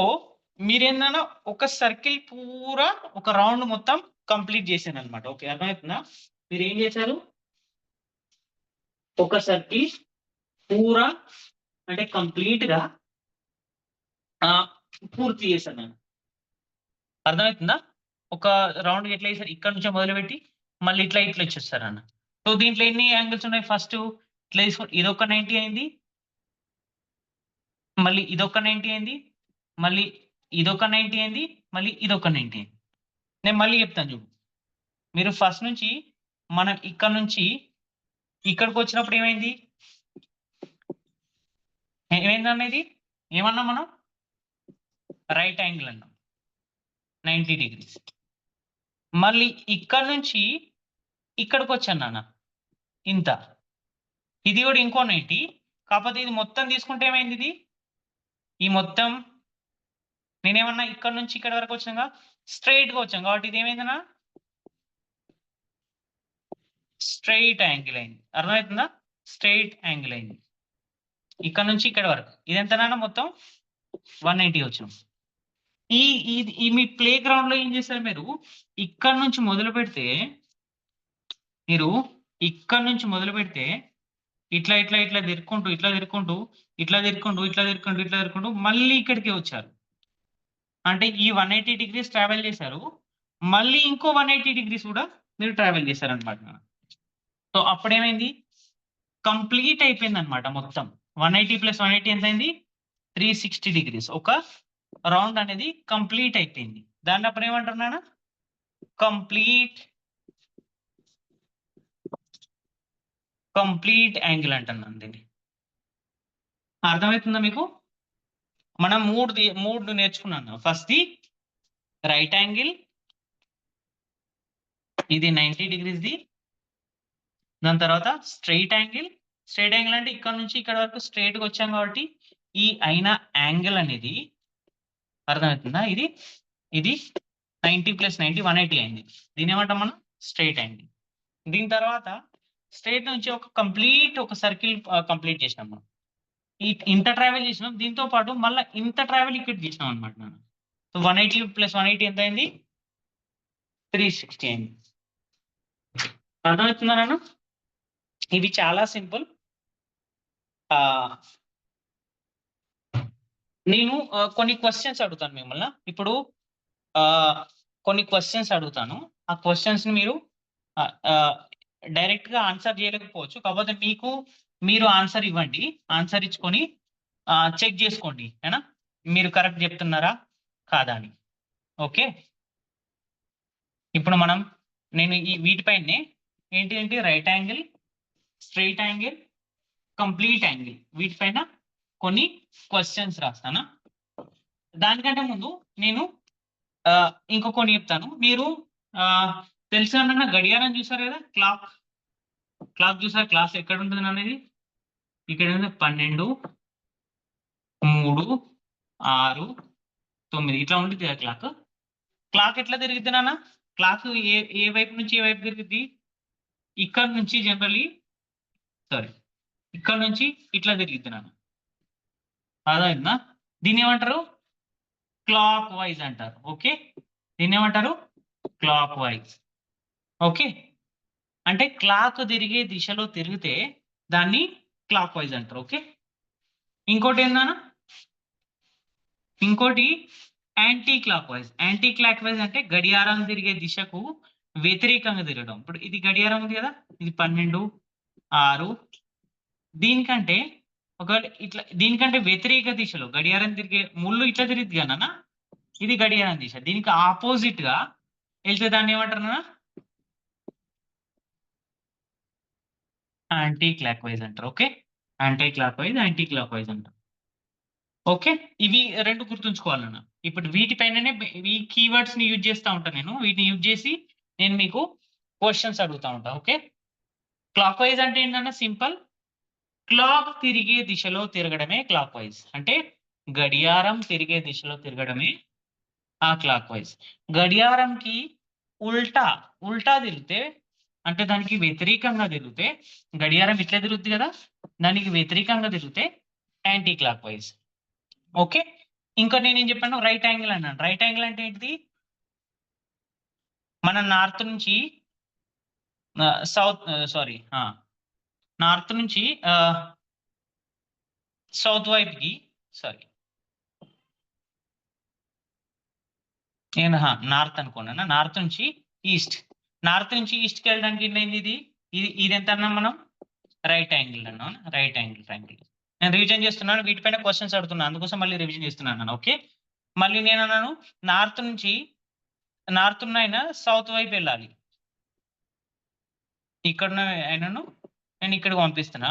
మీరేందన్నా ఒక సర్కిల్ పూరా ఒక రౌండ్ మొత్తం కంప్లీట్ చేశాను అనమాట. ఓకే, అర్థమవుతుందా? మీరు ఏం చేశారు? ఒక సర్కిల్ పూరా అంటే కంప్లీట్ గా పూర్తి చేశాను. అర్థమవుతుందా? ఒక రౌండ్ ఎట్లా చేశారు? ఇక్కడ నుంచే మొదలుపెట్టి మళ్ళీ ఇట్లా వచ్చేస్తారు అన్న. సో దీంట్లో ఎన్ని యాంగిల్స్ ఉన్నాయి? ఫస్ట్ ఇట్లా తీసుకోండి, ఇదొక 90 అయింది, మళ్ళీ ఇదొక 90 అయింది, మళ్ళీ ఇదొక 90 అయింది, మళ్ళీ ఇదొక 90 అయింది. నేను మళ్ళీ చెప్తాను చూడు. మీరు ఫస్ట్ నుంచి మనం ఇక్కడ నుంచి ఇక్కడికి వచ్చినప్పుడు ఏమైంది అనేది ఏమన్నా మనం రైట్ యాంగిల్ అన్నాం, 90 డిగ్రీస్. మళ్ళీ ఇక్కడ నుంచి ఇక్కడికి వచ్చాను నాన్న ఇంత, ఇది కూడా ఇంకో 90. కాకపోతే ఇది మొత్తం తీసుకుంటే ఏమైంది? ఇది ఈ మొత్తం నేనేమన్నా ఇక్కడ నుంచి ఇక్కడ వరకు వచ్చినాక స్ట్రైట్ గా వచ్చాను కాబట్టి ఇది ఏమైందన్నా స్ట్రైట్ యాంగిల్ అయింది. అర్థమవుతుందా? స్ట్రైట్ యాంగిల్ అయింది ఇక్కడ నుంచి ఇక్కడ వరకు. ఇది ఎంతనా మొత్తం 180 వచ్చినాం. ఈ మీ ప్లే గ్రౌండ్ లో ఏం చేస్తారు? మీరు ఇక్కడ నుంచి మొదలు పెడితే ఇట్లా తిరుక్కుంటూ మళ్ళీ ఇక్కడికి వచ్చారు. అంటే ఈ 180 డిగ్రీస్ ట్రావెల్ చేశారు, మళ్ళీ ఇంకో 180 డిగ్రీస్ కూడా మీరు ట్రావెల్ చేశారు అనమాట. సో అప్పుడేమైంది? కంప్లీట్ అయిపోయింది అనమాట మొత్తం. 180 + 180 ఎంత అయింది? 360 డిగ్రీస్. ఒక రౌండ్ అనేది కంప్లీట్ అయిపోయింది. దాన్ని అప్పుడు ఏమంటారు నాన్న? కంప్లీట్ యాంగిల్ అంటున్నాను దీన్ని. అర్థమవుతుందా మీకు? మనం మూడు నేర్చుకున్నాను. ఫస్ట్ ది రైట్ యాంగిల్, ఇది 90 డిగ్రీస్ది. దాని తర్వాత స్ట్రైట్ యాంగిల్ అంటే ఇక్కడ నుంచి ఇక్కడ వరకు స్ట్రైట్ గా వచ్చాం కాబట్టి ఈ అయిన యాంగిల్ అనేది, అర్థమవుతుందా? ఇది 90 + 90 180 అయింది. దీని ఏమంటాం మనం? Straight angle. దీని తర్వాత స్ట్రైట్ నుంచి ఒక సర్కిల్ కంప్లీట్ చేసినాం మనం. ఇంత ట్రావెల్ చేసినాం, దీంతో పాటు మళ్ళీ ఇంత ట్రావెల్ ఇక్కడ చేసినాం అనమాట. సో 180 + 180 ఎంత అయింది? 360 అయింది. అర్థమవుతుందా నాన్న? ఇవి చాలా సింపుల్. నేను కొన్ని క్వశ్చన్స్ అడుగుతాను మిమ్మల్ని. ఇప్పుడు కొన్ని క్వశ్చన్స్ అడుగుతాను. ఆ క్వశ్చన్స్‌ని మీరు డైరెక్ట్‌గా ఆన్సర్ చేయలేకపోవచ్చు. కాకపోతే మీరు ఆన్సర్ ఇవ్వండి. ఆన్సర్ ఇచ్చుకొని చెక్ చేసుకోండి. మీరు కరెక్ట్ చెప్తున్నారా? కాదా అని. ఓకే. ఇప్పుడు నేను వీటిపైనే ఏంటి right angle, straight angle, complete angle వీటిపైన కొన్ని క్వశ్చన్స్ రాస్తాను. దానికంటే ముందు నేను ఇంకో కొన్ని చెప్తాను. మీరు తెలుసా గడియారం చూసారు కదా? క్లాక్ చూసారు? క్లాక్ ఎక్కడ ఉంటుంది అనేది? ఇక్కడ ఉంది 12, 3, 6, 9 ఇట్లా ఉంటుంది కదా క్లాక్. క్లాక్ ఎట్లా తిరిగిద్ది నాన్న? క్లాక్ ఏ వైపు నుంచి ఏ వైపు తిరిగిద్ది? ఇక్కడ నుంచి ఇక్కడ నుంచి ఇట్లా తిరిగిద్ది నాన్న. అర్థమైందా? దీన్ని ఏమంటారు? క్లాక్ వైజ్ అంటారు. ఓకే. దీన్ని ఏమంటారు? Clock wise. ఓకే. అంటే క్లాక్ తిరిగే దిశలో తిరిగితే దాన్ని క్లాక్ వైజ్ అంటారు. ఓకే. ఇంకోటి anti clock wise. Anti clock wise అంటే గడియారం తిరిగే దిశకు వ్యతిరేకంగా తిరగడం. ఇప్పుడు ఇది గడియారం ఉంది కదా? ఇది 12, 6. దీనికంటే దీనికంటే వ్యతిరేక దిశలో గడియారం తిరిగే ముళ్ళు ఇట్లా తిరిగిద్ది కదా నాన్న? ఇది గడియారం దిశ. దీనికి ఆపోజిట్ గా వెళ్తే దాన్ని ఏమంటారు నాన్న? యాంటీ క్లాక్ వైజ్ అంటారు. ఓకే. యాంటీ క్లాక్ వైజ్ అంటారు. ఓకే. ఇవి 2 గుర్తుంచుకోవాలన్న. ఇప్పుడు వీటిపైననే ఈ కీవర్డ్స్ ని యూజ్ చేస్తా ఉంటాను నేను. వీటిని యూజ్ చేసి నేను మీకు క్వశ్చన్స్ అడుగుతా ఉంటా. ఓకే. క్లాక్ వైజ్ అంటే ఏంటన్నా? సింపుల్. క్లాక్ తిరిగే దిశలో తిరగడమే క్లాక్ వైజ్. అంటే గడియారం తిరిగే దిశలో తిరగడమే క్లాక్ వైజ్. గడియారంకి ఉల్టా తిరిగితే, అంటే దానికి వ్యతిరేకంగా తిరిగితే, గడియారం ఇట్లా తిరుగుద్ది కదా? దానికి వ్యతిరేకంగా తిరిగితే యాంటీ క్లాక్ వైజ్. ఓకే. ఇంకా నేనేం చెప్పాను? రైట్ యాంగిల్ అన్నాను. రైట్ యాంగిల్ అంటే ఏంటిది? మన నార్త్ నుంచి నార్త్ నుంచి సౌత్ వైపుకి నేను నార్త్ అనుకున్నాను. నార్త్ నుంచి ఈస్ట్‌కి వెళ్ళడానికి ఏంటి ఇది ఎంత అన్నాం మనం? రైట్ యాంగిల్ అన్నాం. Right angle. నేను రివిజన్ చేస్తున్నాను. వీటిపైన క్వశ్చన్స్ అడుగుతున్నాను. అందుకోసం మళ్ళీ రివిజన్ చేస్తున్నాను. ఓకే. మళ్ళీ నేను అన్నాను నార్త్ సౌత్ వైపు వెళ్ళాలి. ఇక్కడ అయినాను నేను ఇక్కడికి పంపిస్తున్నా.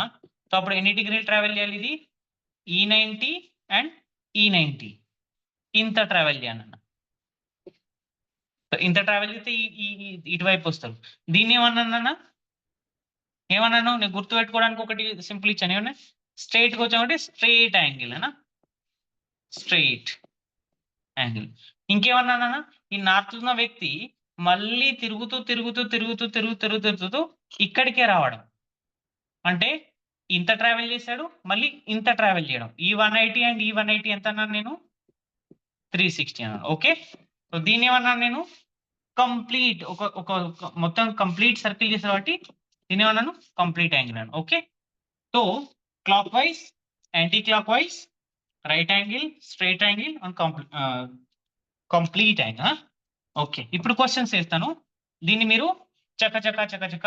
సో అప్పుడు ఎన్ని డిగ్రీలు ట్రావెల్ చేయాలి? ఇది E90 అండ్ E90 ఇంత ట్రావెల్ చేయాలన్న. ఇంత ట్రావెల్ చేస్తే ఇటువైపు వస్తారు. దీన్ని ఏమన్నాను నేను గుర్తుపెట్టుకోవడానికి ఒకటి సింపుల్ ఇచ్చాను. ఏమన్నా స్ట్రైట్ గా వచ్చామంటే స్ట్రైట్ యాంగిల్ అన్న. Straight angle. ఇంకేమన్నా ఈ నార్త్ ఉన్న వ్యక్తి మళ్ళీ తిరుగుతూ ఇక్కడికే రావడం. అంటే ఇంత ట్రావెల్ చేశాడు, మళ్ళీ ఇంత ట్రావెల్ చేయడం. ఈ 180 అండ్ ఈ 180 ఎంత అన్నాను నేను? 360 అన్నాను. ఓకే. సో దీన్ని ఏమన్నాను నేను? కంప్లీట్ ఒక మొత్తం కంప్లీట్ సర్కిల్ చేశారు కాబట్టి దీన్ని ఏమన్నాను? కంప్లీట్ యాంగిల్ అన్నాను. Okay. So clock wise, anti clock wise, right angle, straight angle and complete angle. Okay. ఇప్పుడు క్వశ్చన్స్ చేస్తాను. దీన్ని మీరు చక్క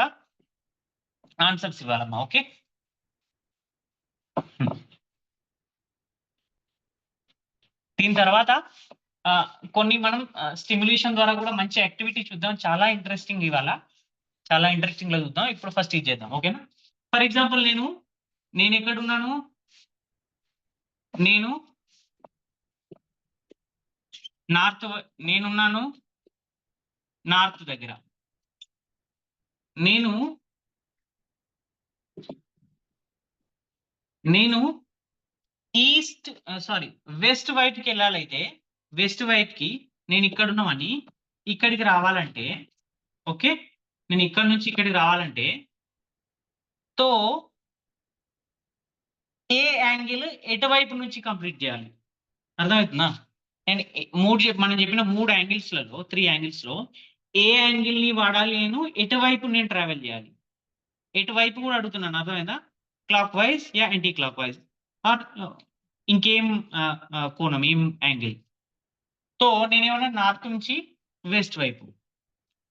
ఆన్సర్స్ ఇవ్వాలమ్మా. ఓకే. దీని తర్వాత కొన్ని మనం స్టిమ్యులేషన్ ద్వారా కూడా మంచి యాక్టివిటీ చూద్దాం. చాలా ఇంట్రెస్టింగ్ ఇవాళ. చాలా ఇంట్రెస్టింగ్ గా చూద్దాం. ఇప్పుడు ఫస్ట్ ఇది చేద్దాం. ఓకేనా? ఫర్ ఎగ్జాంపుల్ నేను ఎక్కడున్నాను? నేనున్నాను నార్త్ దగ్గర. నేను వెస్ట్ వైపుకి వెళ్ళాలైతే వెస్ట్ వైపుకి నేను ఇక్కడ ఉన్నామని ఇక్కడికి రావాలంటే, ఓకే, నేను ఇక్కడ నుంచి ఇక్కడికి రావాలంటే తో ఏ యాంగిల్ ఎటువైపు నుంచి కంప్లీట్ చేయాలి? అర్థమవుతుందా? నేను మనం చెప్పిన 3 యాంగిల్స్లలో 3 యాంగిల్స్ లో ఏ యాంగిల్ ని వాడాలి, నేను ఎటువైపు నేను ట్రావెల్ చేయాలి, ఎటువైపు కూడా అడుగుతున్నాను, అర్థమైందా? క్లాక్ వైజ్ యా యాంటీ క్లాక్ వైజ్ ఆర్ ఇంకేం కోణం, ఏం యాంగిల్. సో నేనేమన్నా నార్త్ నుంచి వెస్ట్ వైపు.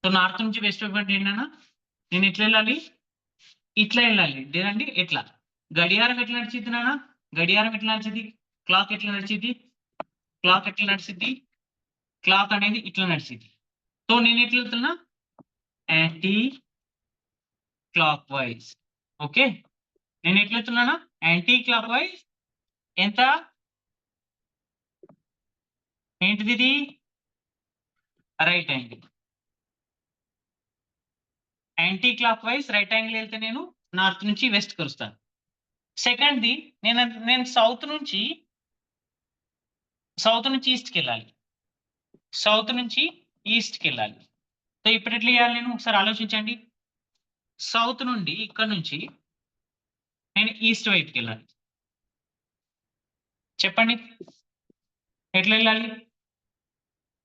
సో నార్త్ నుంచి వెస్ట్ వైపు అంటే ఏంటన్నా, నేను ఎట్లా వెళ్ళాలి, ఇట్లా వెళ్ళాలి. లేదండి ఎట్లా, గడియారం ఎట్లా నడిచిద్ది నాన్న, గడియారం ఎట్లా నడిచిద్ది, క్లాక్ ఎట్లా నడిచిద్ది, క్లాక్ ఎట్లా నడిచిద్ది, క్లాక్ అనేది ఇట్లా నడిచిద్ది. సో నేను ఎట్లా వెళ్తున్నా, యాంటీ క్లాక్ వైజ్. ఓకే, నేను ఎట్లా వెళ్తున్నానా, యాంటీ క్లాక్ వైజ్. ఎంత, ఏంటిది ఇది, right angle. Anti clock wise right angle వెళ్తే నేను నార్త్ నుంచి వెస్ట్ కలుస్తాను. సెకండ్ది, నేను సౌత్ నుంచి ఈస్ట్కి వెళ్ళాలి, సౌత్ నుంచి ఈస్ట్కి వెళ్ళాలి. సో ఇప్పుడు ఎట్లా చేయాలి, నేను ఒకసారి ఆలోచించండి. సౌత్ నుండి ఇక్కడ నుంచి నేను ఈస్ట్ వైపుకి వెళ్ళాలి. చెప్పండి ఎట్లా వెళ్ళాలి,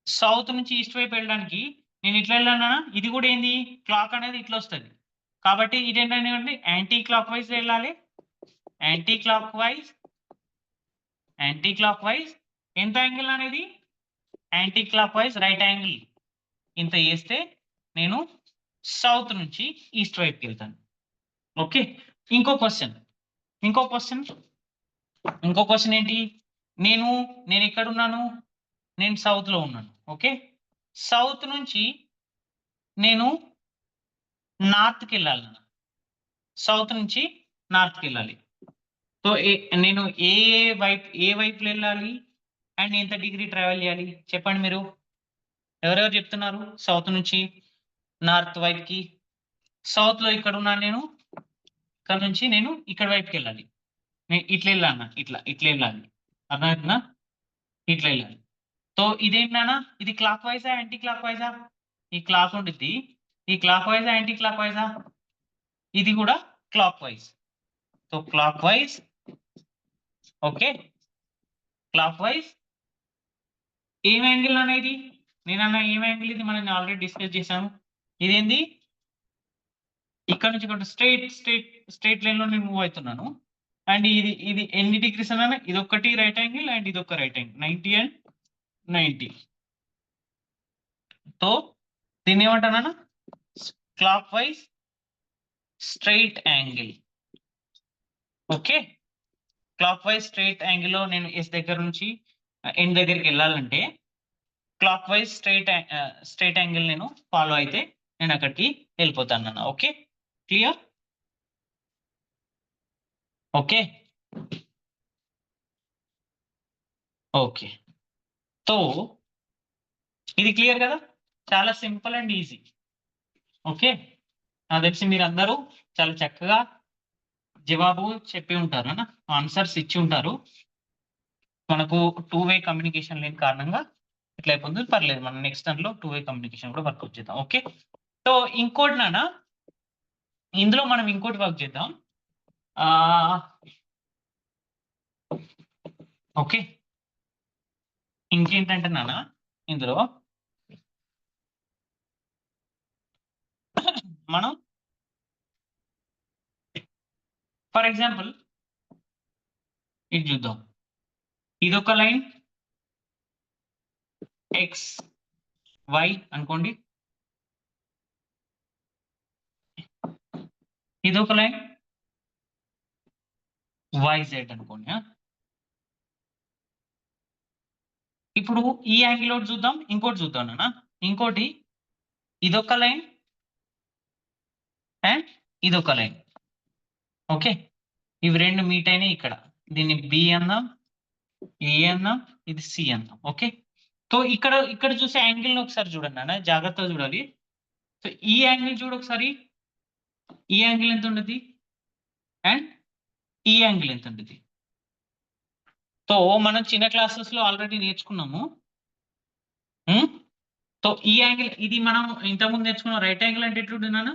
సౌత్ నుంచి ఈస్ట్ వైపు వెళ్ళడానికి నేను ఇట్లా వెళ్ళానా, ఇది కూడా ఏంది, క్లాక్ అనేది ఇట్లా వస్తుంది. కాబట్టి ఇదేంటంటే యాంటీ క్లాక్ వైజ్ వెళ్ళాలి. Anti clock wise, anti clock wise ఎంత యాంగిల్ అనేది, anti clock wise right angle ఇంత చేస్తే నేను సౌత్ నుంచి ఈస్ట్ వైపుకి వెళ్తాను. ఓకే, ఇంకో క్వశ్చన్ ఏంటి, నేను ఎక్కడ ఉన్నాను, నేను సౌత్ లో ఉన్నాను. ఓకే, సౌత్ నుంచి నేను నార్త్కి వెళ్ళాలి, సౌత్ నుంచి నార్త్కి వెళ్ళాలి. సో నేను ఏ వైపులో వెళ్ళాలి అండ్ ఎంత డిగ్రీ ట్రావెల్ చేయాలి, చెప్పండి మీరు ఎవరెవరు చెప్తున్నారు. సౌత్ నుంచి నార్త్ వైపుకి, సౌత్ లో ఇక్కడ ఉన్నాను నేను, ఇక్కడ నుంచి నేను ఇక్కడ వైపుకి వెళ్ళాలి. నేను ఇట్లా వెళ్ళాను, ఇట్లా వెళ్ళాలి, అర్థమవుతుందా, ఇట్లా వెళ్ళాలి. సో ఇదేంటన్నా, ఇది క్లాక్ వైజా యాంటీ క్లాక్ వైజా, ఈ క్లాక్ ఉంటుంది, ఈ క్లాక్ వైజా యాంటీ క్లాక్ వైజా, ఇది కూడా clock wise. So clock wise. Okay, clock wise ఏం యాంగిల్ అనేది, నేనన్నా ఏం యాంగిల్ ఇది, మనం ఆల్రెడీ డిస్కస్ చేశాము. ఇదేంది, ఇక్కడ నుంచి ఇక్కడ స్ట్రైట్ లైన్ లో నేను మూవ్ అవుతున్నాను. అండ్ ఇది ఎన్ని డిగ్రీస్ అన్నా, ఇది ఒకటి రైట్ యాంగిల్ అండ్ ఇది ఒక రైట్ యాంగిల్, 90 అండ్ 90. సో దీన్ని ఏమంటానా, clockwise straight angle. Okay, clockwise straight angle లో నేను ఎస్ దగ్గర నుంచి ఎండ్ దగ్గరికి వెళ్ళాలంటే క్లాక్ వైజ్ స్ట్రైట్ యాంగిల్ నేను ఫాలో అయితే నేను అక్కడికి వెళ్ళిపోతాను అన్న. Okay, clear. Okay okay, so ఇది క్లియర్ కదా, చాలా సింపుల్ అండ్ ఈజీ. ఓకే, నాకు తెలిసి మీరు అందరూ చాలా చక్కగా జవాబు చెప్పి ఉంటారు అన్న, ఆన్సర్స్ ఇచ్చి ఉంటారు. మనకు 2-వే కమ్యూనికేషన్ లేని కారణంగా ఇట్లా అయిపోతుంది, పర్లేదు, మనం నెక్స్ట్ దాంట్లో 2-వే కమ్యూనికేషన్ కూడా వర్క్ చేద్దాం. ఓకే, సో ఇంకోటి నాన్న, ఇందులో మనం ఇంకోటి వర్క్ చేద్దాం. ఓకే, ఇంకేంటంటే నాన్న, ఇందులో మనం ఫర్ ఎగ్జాంపుల్ ఇది చూద్దాం, ఇదొక లైన్ ఎక్స్ వై అనుకోండి, ఇదొక లైన్ YZ అనుకోండి. ఇప్పుడు ఈ యాంగిల్ ఒకటి చూద్దాం, ఇంకోటి చూద్దాం నాన్న. ఇంకోటి ఇదొక లైన్ అండ్ ఇదొక లైన్. ఓకే, ఇవి రెండు మీట్ అయినాయి ఇక్కడ, దీన్ని బి అన్నాం, ఏ అన్నాం, ఇది సి అన్నాం. ఓకే, సో ఇక్కడ చూసే యాంగిల్ ని ఒకసారి చూడండి నాన్న, జాగ్రత్తగా చూడాలి. సో ఈ యాంగిల్ చూడు ఒకసారి, ఈ యాంగిల్ ఎంత ఉంటుంది అండ్ ఈ యాంగిల్ ఎంత ఉంటుంది. సో మనం చిన్న క్లాసెస్ లో ఆల్రెడీ నేర్చుకున్నాము. సో ఈ యాంగిల్, ఇది మనం ఇంతకుముందు నేర్చుకున్నాం. రైట్ యాంగిల్ అంటే ఎట్లుంటుంది నాన్న,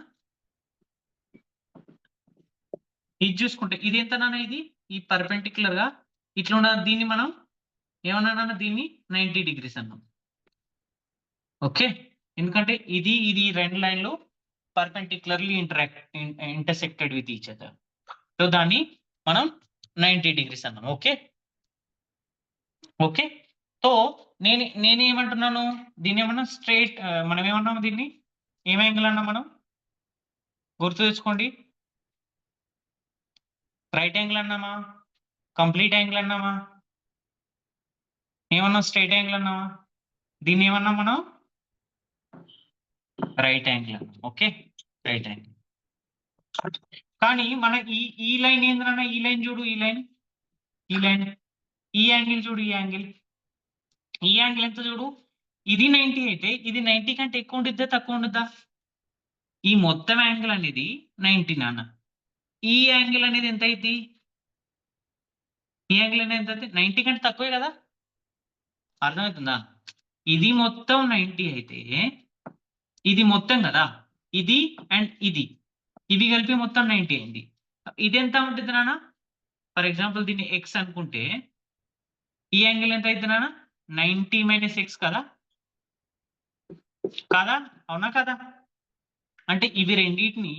ఇది చూసుకుంటే ఇది ఎంత నాన్న, ఇది ఈ పర్పెండిక్యులర్ గా ఇట్లా ఉన్న దీన్ని మనం ఏమన్నా నాన్న, దీన్ని 90 డిగ్రీస్ అన్నాం. ఓకే, ఎందుకంటే ఇది రెండు లైన్లు perpendicularly intersected with each other. So దాన్ని మనం 90 డిగ్రీస్ అన్నాం. Okay okay. సో నేనేమంటున్నాను, దీన్ని ఏమన్నా స్ట్రైట్, మనం ఏమన్నాము, దీన్ని ఏం యాంగిల్ అన్నాం మనం, గుర్తు తెచ్చుకోండి. రైట్ యాంగిల్ అన్నామా, కంప్లీట్ యాంగిల్ అన్నామా, ఏమన్నా స్ట్రైట్ యాంగిల్ అన్నామా? దీన్ని ఏమన్నాం మనం, రైట్ యాంగిల్ అన్నాం. Okay right angle. కానీ మన ఈ లైన్ ఏందన్నా, ఈ లైన్ చూడు, ఈ లైన్ ఈ యాంగిల్ చూడు, ఈ యాంగిల్ ఎంత చూడు, ఇది 90 అయితే ఇది 90 కంటే ఎక్కువ ఉండిద్దా తక్కువ ఉండిద్దా? ఈ మొత్తం యాంగిల్ అనేది 90 నాన్న. ఈ యాంగిల్ అనేది ఎంత అయింది, ఈ యాంగిల్ అనేది ఎంత అయితే 90 కంటే తక్కువే కదా, అర్థమవుతుందా? ఇది మొత్తం 90 అయితే ఇది మొత్తం కదా, ఇది అండ్ ఇవి కలిపి మొత్తం 90 అయింది. ఇది ఎంత ఉంటుంది నాన్న? ఫర్ ఎగ్జాంపుల్ దీన్ని ఎక్స్ అనుకుంటే ఈ యాంగిల్ ఎంత అవుతుంది నాన్న, 90 - x కదా, కాదా, అవునా కదా? అంటే ఇవి రెండింటిని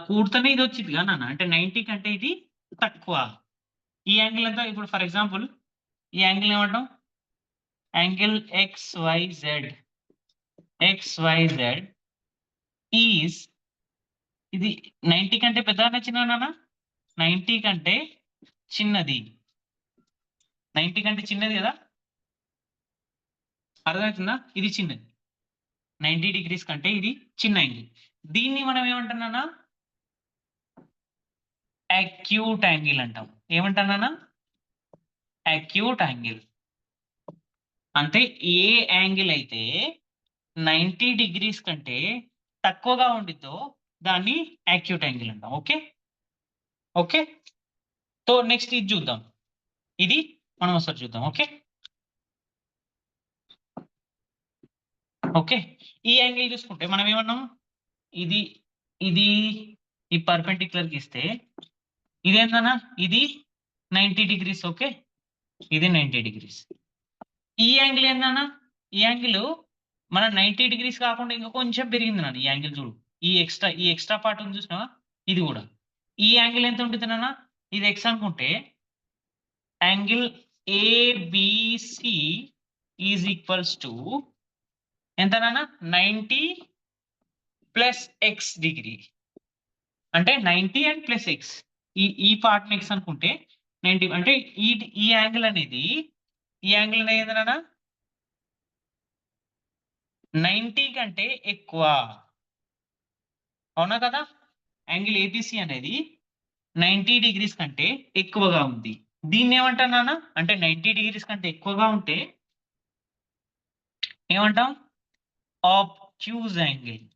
కూడితేనే ఇది వచ్చింది కదా నాన్న, అంటే 90 కంటే ఇది తక్కువ. ఈ యాంగిల్ ఎంత, ఇప్పుడు ఫర్ ఎగ్జాంపుల్ ఈ యాంగిల్ ఏమంటాం, యాంగిల్ XYZ ఈజ్, ఇది 90 కంటే పెద్దగా చిన్న నాన్న, 90 కంటే చిన్నది, 90 కంటే చిన్నది కదా, అర్థమవుతుందా? ఇది చిన్నది, 90 డిగ్రీస్ కంటే ఇది చిన్న యాంగిల్. దీన్ని మనం ఏమంటున్నా, అక్యూట్ యాంగిల్ అంటాం. ఏమంటున్నా, అక్యూట్ యాంగిల్. అంటే ఏ యాంగిల్ అయితే 90 డిగ్రీస్ కంటే తక్కువగా ఉండిద్దో దాన్ని అక్యూట్ యాంగిల్ అంటాం. Okay okay. సో నెక్స్ట్ ఇది చూద్దాం, ఇది మనం ఒకసారి చూద్దాం. Okay okay. ఈ యాంగిల్ చూసుకుంటే మనం ఏమన్నాం, ఇది ఈ పర్పెండిక్యులర్ గీస్తే ఇదేందన్నా, ఇది 90 డిగ్రీస్. ఓకే, ఇది 90 డిగ్రీస్. ఈ యాంగిల్ ఏందన్నా, ఈ యాంగిల్ మన 90 డిగ్రీస్ కాకుండా ఇంకా కొంచెం పెరిగింది నాన్న. ఈ యాంగిల్ చూడు, ఈ ఎక్స్ట్రా పార్ట్ ఉంది చూసినావా, ఇది కూడా. ఈ యాంగిల్ ఎంత ఉంటుంది నాన్న, ఇది ఎక్స్ అనుకుంటే angle ABC is equals to ఎంత నాన్న, 90 + x డిగ్రీ, అంటే 90 అండ్ ప్లస్ ఎక్స్. ఈ పార్ట్ ఎక్స్ అనుకుంటే 90, అంటే ఈ యాంగిల్ అనేది ఏంటన్నా 90 కంటే ఎక్కువ, అవునా కదా? యాంగిల్ ఏబిసి అనేది 90 డిగ్రీస్ కంటే ఎక్కువగా ఉంది. దీన్ని ఏమంటానా, అంటే 90 డిగ్రీస్ కంటే ఎక్కువగా ఉంటే ఏమంటాం, obtuse angle.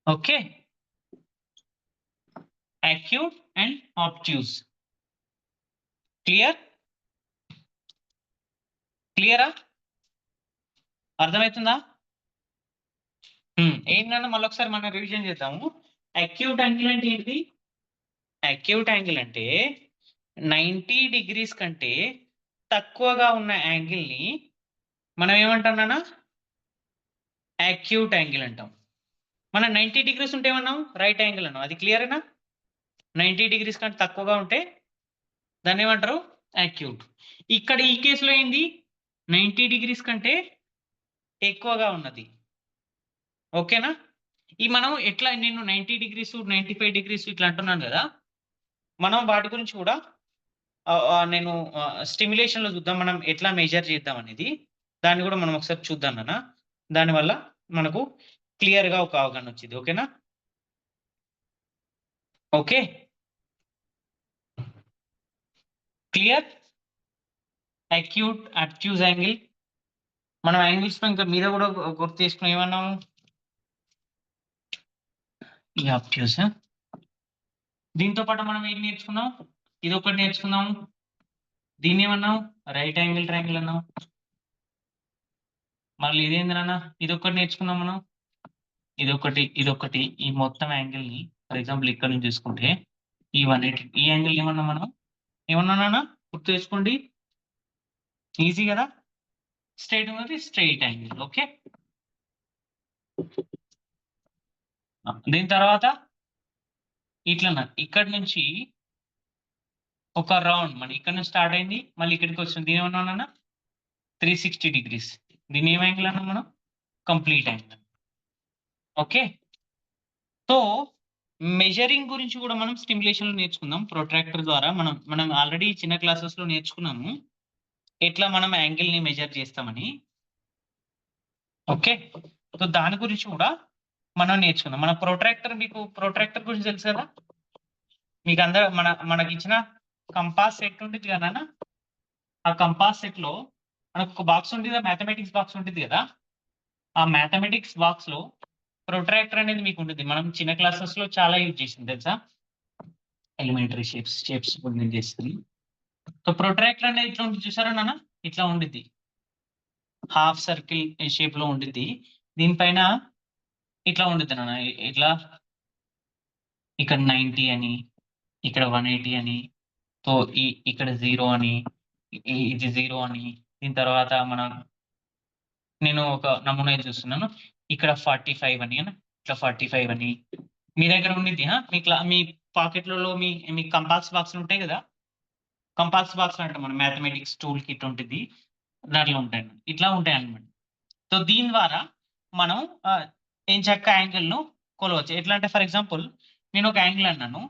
Okay, acute and obtuse. క్లియరా? అర్థమవుతుందా? ఏంటన్నా మళ్ళీ ఒకసారి మనం రివిజన్ చేద్దాము. అక్యూట్ యాంగిల్ అంటే ఏంటి? అక్యూట్ యాంగిల్ అంటే 90 డిగ్రీస్ కంటే తక్కువగా ఉన్న యాంగిల్ ని మనం ఏమంటాం, అక్యూట్ యాంగిల్ అంటాం. మనం 90 డిగ్రీస్ ఉంటే ఏమన్నాం, రైట్ యాంగిల్ అన్నాం. అది క్లియరేనా? 90 డిగ్రీస్ కంటే తక్కువగా ఉంటే దాన్ని ఏమంటారు, అక్యూట్. ఇక్కడ ఈ కేసులో ఏంది, 90 డిగ్రీస్ కంటే ఎక్కువగా ఉన్నది. ఓకేనా? ఈ మనం ఎట్లా, నేను 90 డిగ్రీస్ 95 డిగ్రీస్ ఇట్లా అంటున్నాను కదా, మనం వాటి గురించి కూడా నేను స్టిమ్యులేషన్ లో చూద్దాం, మనం ఎట్లా మెజర్ చేద్దాం అనేది. దాన్ని కూడా మనం ఒకసారి చూద్దాం నాన్న. దానివల్ల మనకు క్లియర్ గా ఒక అవగాహన వచ్చింది. ఓకేనా? Okay, clear. Acute, అబ్ట్యూజ్ angle. మనం యాంగిల్స్ ఇంకా మీద కూడా గుర్తు చేసుకుని ఏమన్నాము, ఈ అబ్ట్యూజ్. దీంతో పాటు మనం ఏం నేర్చుకున్నాం, ఇది ఒకటి నేర్చుకున్నాం. దీన్ని ఏమన్నాం, రైట్ యాంగిల్ ట్రయాంగిల్ అన్నాం. మళ్ళీ ఇదేంది నాన్న, ఇది ఒకటి నేర్చుకున్నాం మనం. ఇదొకటి ఈ మొత్తం యాంగిల్ ని ఫర్ ఎగ్జాంపుల్ ఇక్కడ నుంచి చూసుకుంటే ఈ 180, ఈ యాంగిల్ ఏమన్నా మనం ఏమన్నా గుర్తు తెచ్చుకోండి, ఈజీ కదా. స్ట్రైట్ ఉన్నది స్ట్రైట్ యాంగిల్. ఓకే, దీని తర్వాత ఇట్లా ఇక్కడ నుంచి ఒక రౌండ్ మన ఇక్కడ నుంచి స్టార్ట్ అయింది, మళ్ళీ ఇక్కడికి వస్తుంది. దీని ఏమన్నా 360 degrees. దీని ఏం యాంగిల్ అన్నా మనం complete angle. Okay, so measuring గురించి కూడా మనం స్టిమ్యులేషన్ లో నేర్చుకుందాం. ప్రొట్రాక్టర్ ద్వారా మనం ఆల్రెడీ చిన్న క్లాసెస్ లో నేర్చుకున్నాము ఎట్లా మనం యాంగిల్ ని మెజర్ చేస్తామని. ఓకే, సో దాని గురించి కూడా మనం నేర్చుకుందాం. మన ప్రొట్రాక్టర్, మీకు ప్రొట్రాక్టర్ గురించి తెలుసు కదా, మీకు అందరూ మనకి ఇచ్చిన కంపాస్ సెట్ ఉంటుంది కదా, ఆ కంపాస్ సెట్ లో మనకు ఒక బాక్స్ ఉంటుంది, మ్యాథమెటిక్స్ బాక్స్ ఉంటుంది కదా, ఆ మ్యాథమెటిక్స్ బాక్స్ లో ప్రొట్రాక్టర్ అనేది మీకు ఉంటుంది. మనం చిన్న క్లాసెస్ లో చాలా యూజ్ చేసింది తెలుసా, ఎలిమెంటరీ షేప్స్ నేను చేస్తుంది. సో ప్రొట్రాక్టర్ అనేది ఇట్లా ఉంటుంది చూసారా నాన్న, ఇట్లా ఉండిద్ది, హాఫ్ సర్కిల్ షేప్ లో ఉండిద్ది. దీనిపైన ఇట్లా ఉండిద్ది నాన్న, ఇట్లా ఇక్కడ 90 అని, ఇక్కడ 180 అని, సో ఇక్కడ 0 అని, ఇది 0 అని. దీని తర్వాత నేను ఒక నమూనా చూస్తున్నాను, ఇక్కడ 45 అని, ఇట్లా 45 అని. మీ దగ్గర ఉండిద్ది మీ పాకెట్లలో మీ కంపాస్ బాక్స్ ఉంటాయి కదా, కంపాస్ బాక్స్ అంటే మన మ్యాథమెటిక్స్ టూల్ కిట్ ఉంటుంది, దాంట్లో ఉంటాయి, ఇట్లా ఉంటాయి అన్నమాట. సో దీని ద్వారా మనం ఏం చక్క యాంగిల్ను కొలవచ్చు. ఎట్లా అంటే ఫర్ ఎగ్జాంపుల్ నేను ఒక యాంగిల్ అన్నాను,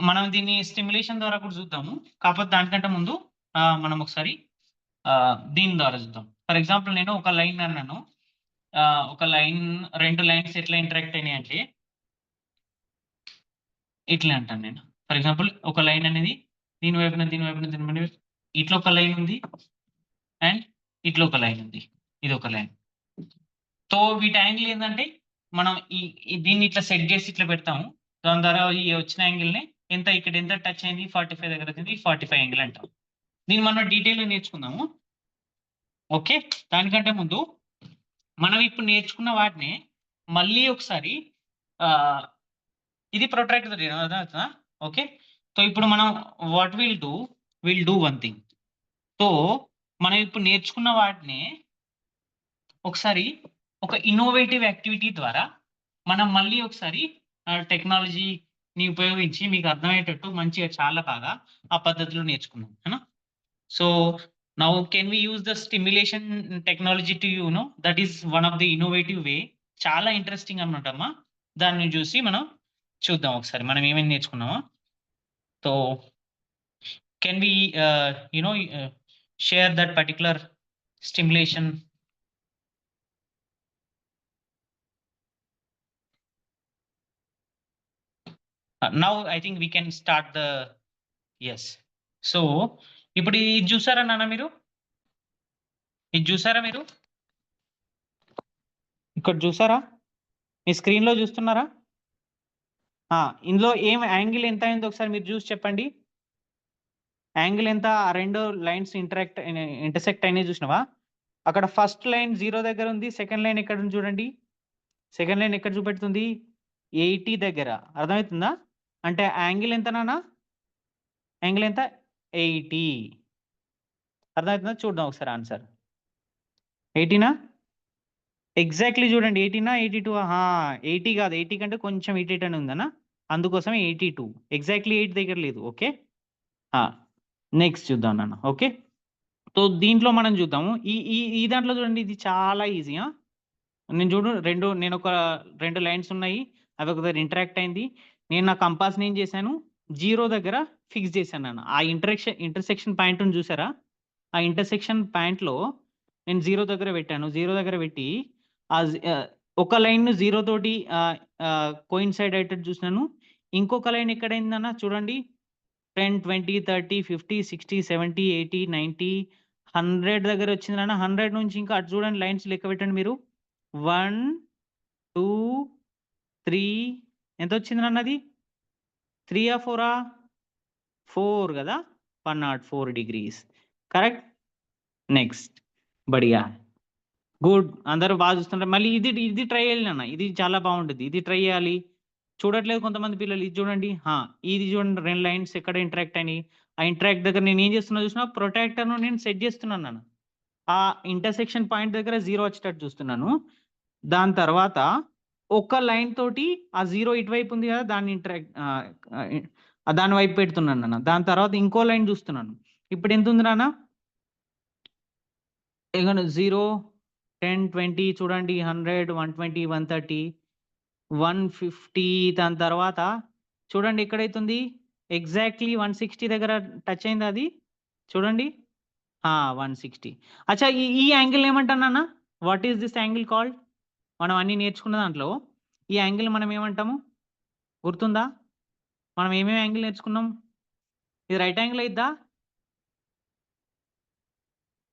మనం దీన్ని స్టిమ్యులేషన్ ద్వారా కూడా చూద్దాము. కాకపోతే దానికంటే ముందు మనం ఒకసారి దీని ద్వారా చూద్దాం. ఫర్ ఎగ్జాంపుల్ నేను ఒక లైన్ అన్నాను, ఒక లైన్, రెండు లైన్స్ ఎట్లా ఇంటరాక్ట్ అయినాయి అంటే ఇట్లా అంటాను నేను. ఫర్ ఎగ్జాంపుల్ ఒక లైన్ అనేది దీని వైపున ఇట్లా ఒక లైన్ ఉంది, అండ్ ఇట్లా ఒక లైన్ ఉంది, ఇది ఒక లైన్. సో వీటి యాంగిల్ ఏంటంటే మనం దీన్ని ఇట్లా సెట్ చేసి ఇట్లా పెడతాము. దాని ద్వారా ఈ వచ్చిన యాంగిల్ని ఇక్కడ ఎంత టచ్ అయింది, 45 దగ్గర వచ్చింది, 45 యాంగిల్ అంటాం. దీన్ని మనం డీటెయిల్గా నేర్చుకుందాము. ఓకే, దానికంటే ముందు మనం ఇప్పుడు నేర్చుకున్న వాటిని మళ్ళీ ఒకసారి ఇది ప్రొట్రాక్టర్. ఓకే, సో ఇప్పుడు మనం what will do one thing. So మనం ఇప్పుడు నేర్చుకున్న వాటిని ఒకసారి ఒక ఇన్నోవేటివ్ యాక్టివిటీ ద్వారా మనం మళ్ళీ ఒకసారి టెక్నాలజీని ఉపయోగించి మీకు అర్థమయ్యేటట్టు మంచిగా చాలా బాగా ఆ పద్ధతిలో నేర్చుకున్నాం. So now can we use the stimulation technology to that is one of the innovative way. చాలా ఇంట్రెస్టింగ్ అన్నమాట అమ్మా. దాన్ని చూసి మనం చూద్దాం ఒకసారి మనం ఏమేమి నేర్చుకున్నామో. So can we share that particular stimulation. Now I think we can start the yes. So ఇప్పుడు ఇది చూసారా నాన్న, మీరు ఇక్కడ చూసారా, మీ స్క్రీన్ లో చూస్తున్నారా? ఇందులో ఏం యాంగిల్ ఎంత అయిందో ఒకసారి మీరు చూసి చెప్పండి. యాంగిల్ ఎంత, ఆ రెండు లైన్స్ ఇంటర్సెక్ట్ అయినాయి చూసినావా? అక్కడ ఫస్ట్ లైన్ 0 దగ్గర ఉంది, సెకండ్ లైన్ ఎక్కడ ఉంది చూడండి. సెకండ్ లైన్ ఎక్కడ చూపెడుతుంది, 80 దగ్గర. అర్థమవుతుందా? అంటే యాంగిల్ ఎంత నాన్న, యాంగిల్ ఎంత, 80. అర్థమవుతుందా? చూద్దాం ఒకసారి ఆన్సర్. 80నా? ఎగ్జాక్ట్లీ చూడండి, 80నా 82? 80 కాదు, 80 కంటే కొంచెం 88 అని ఉందన్నా, అందుకోసమే 82. ఎగ్జాక్ట్లీ 8 దగ్గర లేదు. ఓకే, నెక్స్ట్ చూద్దాం నాన్న. ఓకే, సో దీంట్లో మనం చూద్దాము. ఈ దాంట్లో చూడండి, ఇది చాలా ఈజీ. నేను ఒక రెండు లైన్స్ ఉన్నాయి, అవి ఒక దగ్గర ఇంటరాక్ట్ అయింది. నేను నా కంపాస్ని ఏం చేశాను, 0 దగ్గర ఫిక్స్ చేశాను నాన్న. ఆ ఇంటర్సెక్షన్ పాయింట్ చూసారా? ఆ ఇంటర్సెక్షన్ పాయింట్లో నేను 0 దగ్గర పెట్టాను. 0 దగ్గర పెట్టి ఒక లైన్ 0 తోటి కోయిన్సైడ్ అయ్యేటట్టు చూసినాను. ఇంకొక లైన్ ఎక్కడైందన్నా చూడండి, 10, 20, 30, 50, 60, 70, 80, 90, 100 దగ్గర వచ్చింది నాన్న. 100 నుంచి ఇంకా అటు చూడండి, లైన్స్ లెక్క పెట్టండి మీరు. 1, 2, 3, ఎంత వచ్చింది నాన్న అది? 3 4? 4 కదా, 104 degrees. Correct. Next, Badiya, good. అందరూ బాగా చూస్తుంటారు. మళ్ళీ ఇది ట్రై చేయాలి నాన్న, ఇది చాలా బాగుంటుంది, ఇది ట్రై చేయాలి. చూడట్లేదు కొంతమంది పిల్లలు, ఇది చూడండి. ఇది చూడండి, రెండు లైన్స్ ఎక్కడ ఇంటరాక్ట్ అయినాయి. ఆ ఇంటరాక్ట్ దగ్గర నేను ఏం చేస్తున్నా చూసినా, ప్రొట్రాక్టర్ను నేను సెట్ చేస్తున్నాను నాన్న. ఆ ఇంటర్సెక్షన్ పాయింట్ దగ్గర 0 వచ్చేటట్టు చూస్తున్నాను. దాని తర్వాత ఒక లైన్ తోటి ఆ 0 ఇటువైపు ఉంది కదా! దాన్ని దాని వైపు పెడుతున్నాను నాన్న. దాని తర్వాత ఇంకో లైన్ చూస్తున్నాను. ఇప్పుడు ఎంతుంది నాన్న? ఇగోండి 0, 10, 20 చూడండి 100, 120, 130, 150 దాని తర్వాత చూడండి ఎక్కడైతుంది? ఎగ్జాక్ట్‌లీ 160 దగ్గర టచ్ అయిందా అది? చూడండి. 160. అచ్చా ఈ యాంగిల్‌ని ఏమంటాం నాన్న? What is this angle called? మనం అన్నీ నేర్చుకున్న దాంట్లో ఈ యాంగిల్‌ని మనం ఏమంటాము? గుర్తుందా? మనం ఏమేమి యాంగిల్ నేర్చుకున్నాం? ఇది రైట్ యాంగిల్ అయిద్దా?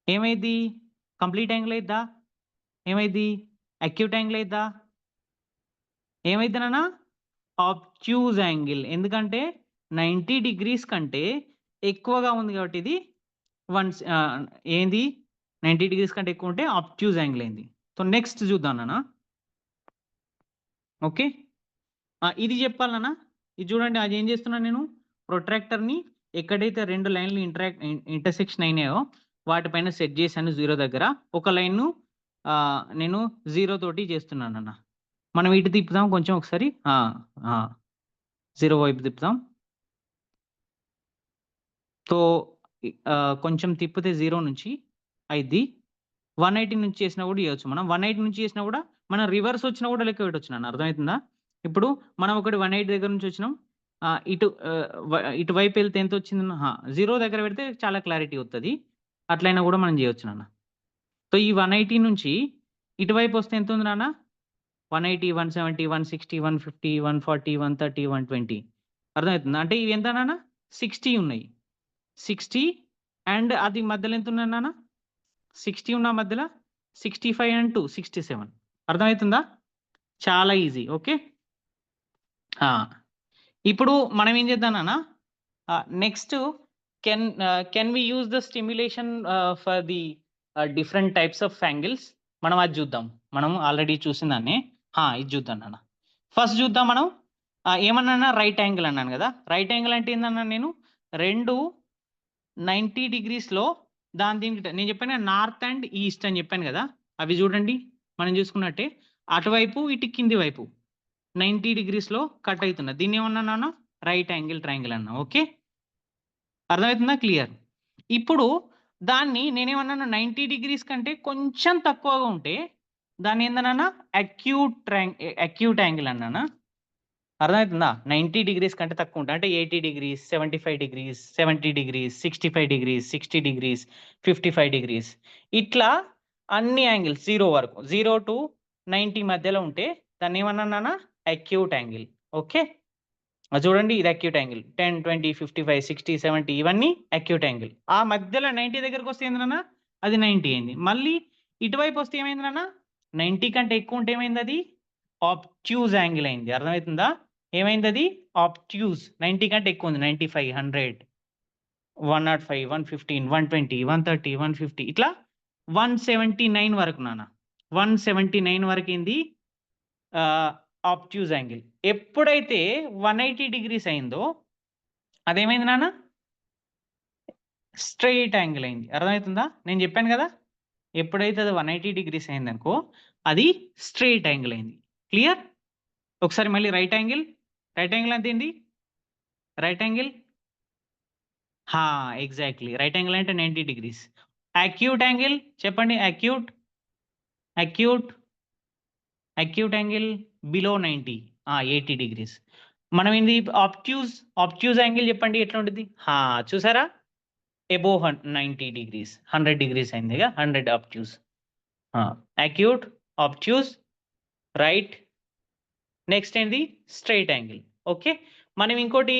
ఏమైద్ది? కంప్లీట్ యాంగిల్ అయిద్దా? ఏమైద్ది? అక్యూట్ యాంగిల్ అయిద్దా? ఏమైద్ది నాన్న? Obtuse angle. ఎందుకంటే 90 డిగ్రీస్ కంటే ఎక్కువగా ఉంది కాబట్టి ఇది ఏంది 90 డిగ్రీస్ కంటే ఎక్కువ ఉంటే ఆబ్ట్యూజ్ యాంగిల్ అయింది. సో నెక్స్ట్ చూద్దాం నాన్న. ఓకే. ఇది చెప్పాలి నాన్న. ఇది చూడండి అది ఏం చేస్తున్నాను నేను ప్రొట్రాక్టర్‌ని ఎక్కడైతే 2 లైన్‌లు ఇంటర్సెక్షన్ అయినాయో వాటిపైన సెట్ చేశాను 0 దగ్గర. ఒక లైన్‌ను నేను 0 తోటి చేస్తున్నాను నాన్న. మనం ఇటు తిప్పుదాం కొంచెం ఒకసారి. 0 వైపు తిప్పుదాం. సో కొంచెం తిప్పితే 0 నుంచి అయిద్ది. 180 నుంచి చేసినా కూడా చేయొచ్చు మనం. 180 నుంచి చేసినా కూడా మనం రివర్స్ వచ్చినా కూడా లెక్క పెట్టొచ్చు నాన్న. అర్థమవుతుందా? ఇప్పుడు మనం ఒకటి 180 దగ్గర నుంచి వచ్చినాం. ఇటువైపు వెళ్తే ఎంత వచ్చింది? 0 దగ్గర పెడితే చాలా క్లారిటీ వత్తది. అట్లయినా కూడా మనం చేయొచ్చు నాన్న. సో ఈ 180 నుంచి ఇటువైపు వస్తే ఎంత ఉంది నాన్న? 180, 170, 160, 150, 140, 130, 120 అర్థమవుతుందా? అంటే ఇవి ఎంత నాన్న? 60 ఉన్నాయి. 60 అండ్ అది మధ్యలో ఎంత ఉన్నాయి నాన్న? 60 ఉన్న మధ్యలో 65 అండ్ 2 67 అర్థమవుతుందా? చాలా ఈజీ. ఓకే. ఇప్పుడు మనం ఏం చేద్దాం నాన్న? Next can we use the stimulation for the different types of angles? మనం అది చూద్దాం. మనం ఆల్రెడీ చూసిన దాన్ని. ఇది చూద్దాం నాన్న. ఫస్ట్ చూద్దాం మనం. ఏమన్నానా రైట్ యాంగిల్ అన్నాను కదా! రైట్ యాంగిల్ అంటే ఏందన్నాను నేను? 2 90 డిగ్రీస్‌లో దీనికి నేను చెప్పాను కదా నార్త్ అండ్ ఈస్ట్ అని చెప్పాను కదా! అవి చూడండి మనం చూసుకున్నట్టే అటువైపు ఇటు కింది వైపు 90 డిగ్రీస్‌లో కట్ అయితున్నది. దీన్ని ఏమన్నా నాన్న? రైట్ యాంగిల్ ట్రయాంగిల్ అన్నా. ఓకే. అర్థమవుతుందా? క్లియర్. ఇప్పుడు దాన్ని నేనేమన్నాను 90 డిగ్రీస్ కంటే కొంచెం తక్కువగా ఉంటే దాన్ని ఏందన్నానా? అక్యూట్ యాంగిల్ అన్నానా? అర్థమవుతుందా? 90 డిగ్రీస్ కంటే తక్కువ ఉంటాయి. అంటే 80 degrees, 75 degrees, 70 degrees, 65 degrees, 60 degrees, 55 degrees ఇట్లా అన్ని యాంగిల్స్ 0 వరకు 0-90 మధ్యలో ఉంటే దాన్ని ఏమన్నానా? Acute angle. ఓకే. చూడండి ఇది అక్యూట్ యాంగిల్. 10, 20, 55, 60, 70 ఇవన్నీ అక్యూట్ యాంగిల్. ఆ మధ్యలో 90 దగ్గరకు వస్తే ఏంది నాన్న? అది 90 అయింది. మళ్ళీ ఇటువైపు వస్తే ఏమైంది నాన్న? 90 కంటే ఎక్కువ ఉంటే ఏమైంది అది? ఆబ్ట్యూజ్ యాంగిల్ అయింది. అర్థమవుతుందా? ఏమైంది అది? ఆబ్ట్యూజ్. 90 కంటే ఎక్కువ ఉంది. 95, 100, 105, 115, 120, 130, 150 ఇట్లా 179 వరకు నాన్న. 179 వరకేంది ఆబ్ట్యూజ్ యాంగిల్. ఎప్పుడైతే 180 డిగ్రీస్ అయిందో అదేమైంది నాన్న? స్ట్రెయిట్ యాంగిల్ అయింది. అర్థమవుతుందా? నేను చెప్పాను కదా! ఎప్పుడైతే అది 180 డిగ్రీస్ అయిందనుకో అది స్ట్రెయిట్ యాంగిల్ అయింది. క్లియర్? ఒకసారి మళ్ళీ రైట్ యాంగిల్. రైట్ యాంగిల్ అంటే ఏంది? Right angle exactly. Right angle అంటే 90 డిగ్రీస్. అక్యూట్ యాంగిల్ చెప్పండి. Acute angle below 90 80 degrees. మనం ఏంది ఆబ్ట్యూజ్ యాంగిల్ చెప్పండి ఎట్లా ఉంటది? చూసారా? Above 90 degrees. 100 డిగ్రీస్ అయిందిగా 100 obtuse. Acute, obtuse, right. Next ఏంది? Straight angle. ఓకే. మనం ఇంకోటి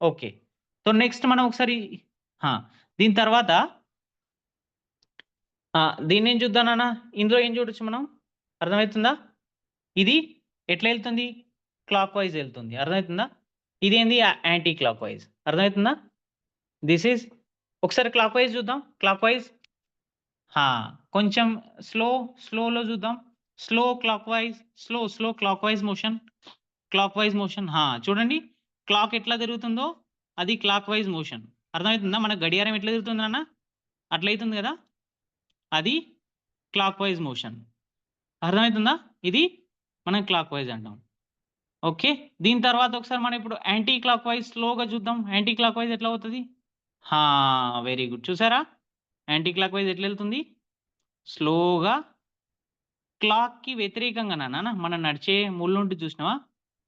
ఓకే. సో నెక్స్ట్ మనం ఒకసారి దీని తర్వాత దీన్నేం చూద్దాం నాన్న? ఇందులో ఏం చూడొచ్చు మనం? అర్థమవుతుందా? ఇది ఎట్లా ఎళ్తుంది? క్లాక్ వైస్ ఎళ్తుంది. అర్థమవుతుందా? ఇదేంది? Anticlockwise. అర్థమవుతుందా? దిస్ ఈజ్ ఒకసారి క్లాక్ వైస్ చూద్దాం. క్లాక్ వైస్ కొంచెం స్లోలో చూద్దాం. Slow clockwise motion. చూడండి క్లాక్ ఎట్లా తిరుగుతుందో అది క్లాక్ వైస్ మోషన్. అర్థమవుతుందా? మన గడియారం ఎట్లా తిరుగుతుంది నాన్న? అట్లా అయితుంది కదా! అది క్లాక్ వైజ్ మోషన్. అర్థమవుతుందా? ఇది మనం క్లాక్ వైజ్ అంటాం. ఓకే, దీని తర్వాత ఒకసారి మనం ఇప్పుడు యాంటీ క్లాక్ వైజ్ స్లోగా చూద్దాం. యాంటీ క్లాక్ వైజ్ ఎట్లా అవుతుంది? Very good. చూసారా యాంటీ క్లాక్ వైజ్ ఎట్లా వెళ్తుంది? స్లోగా క్లాక్కి వ్యతిరేకంగా నాన్న మనం నడిచే ముళ్ళు ఉంటుంది చూసినావా,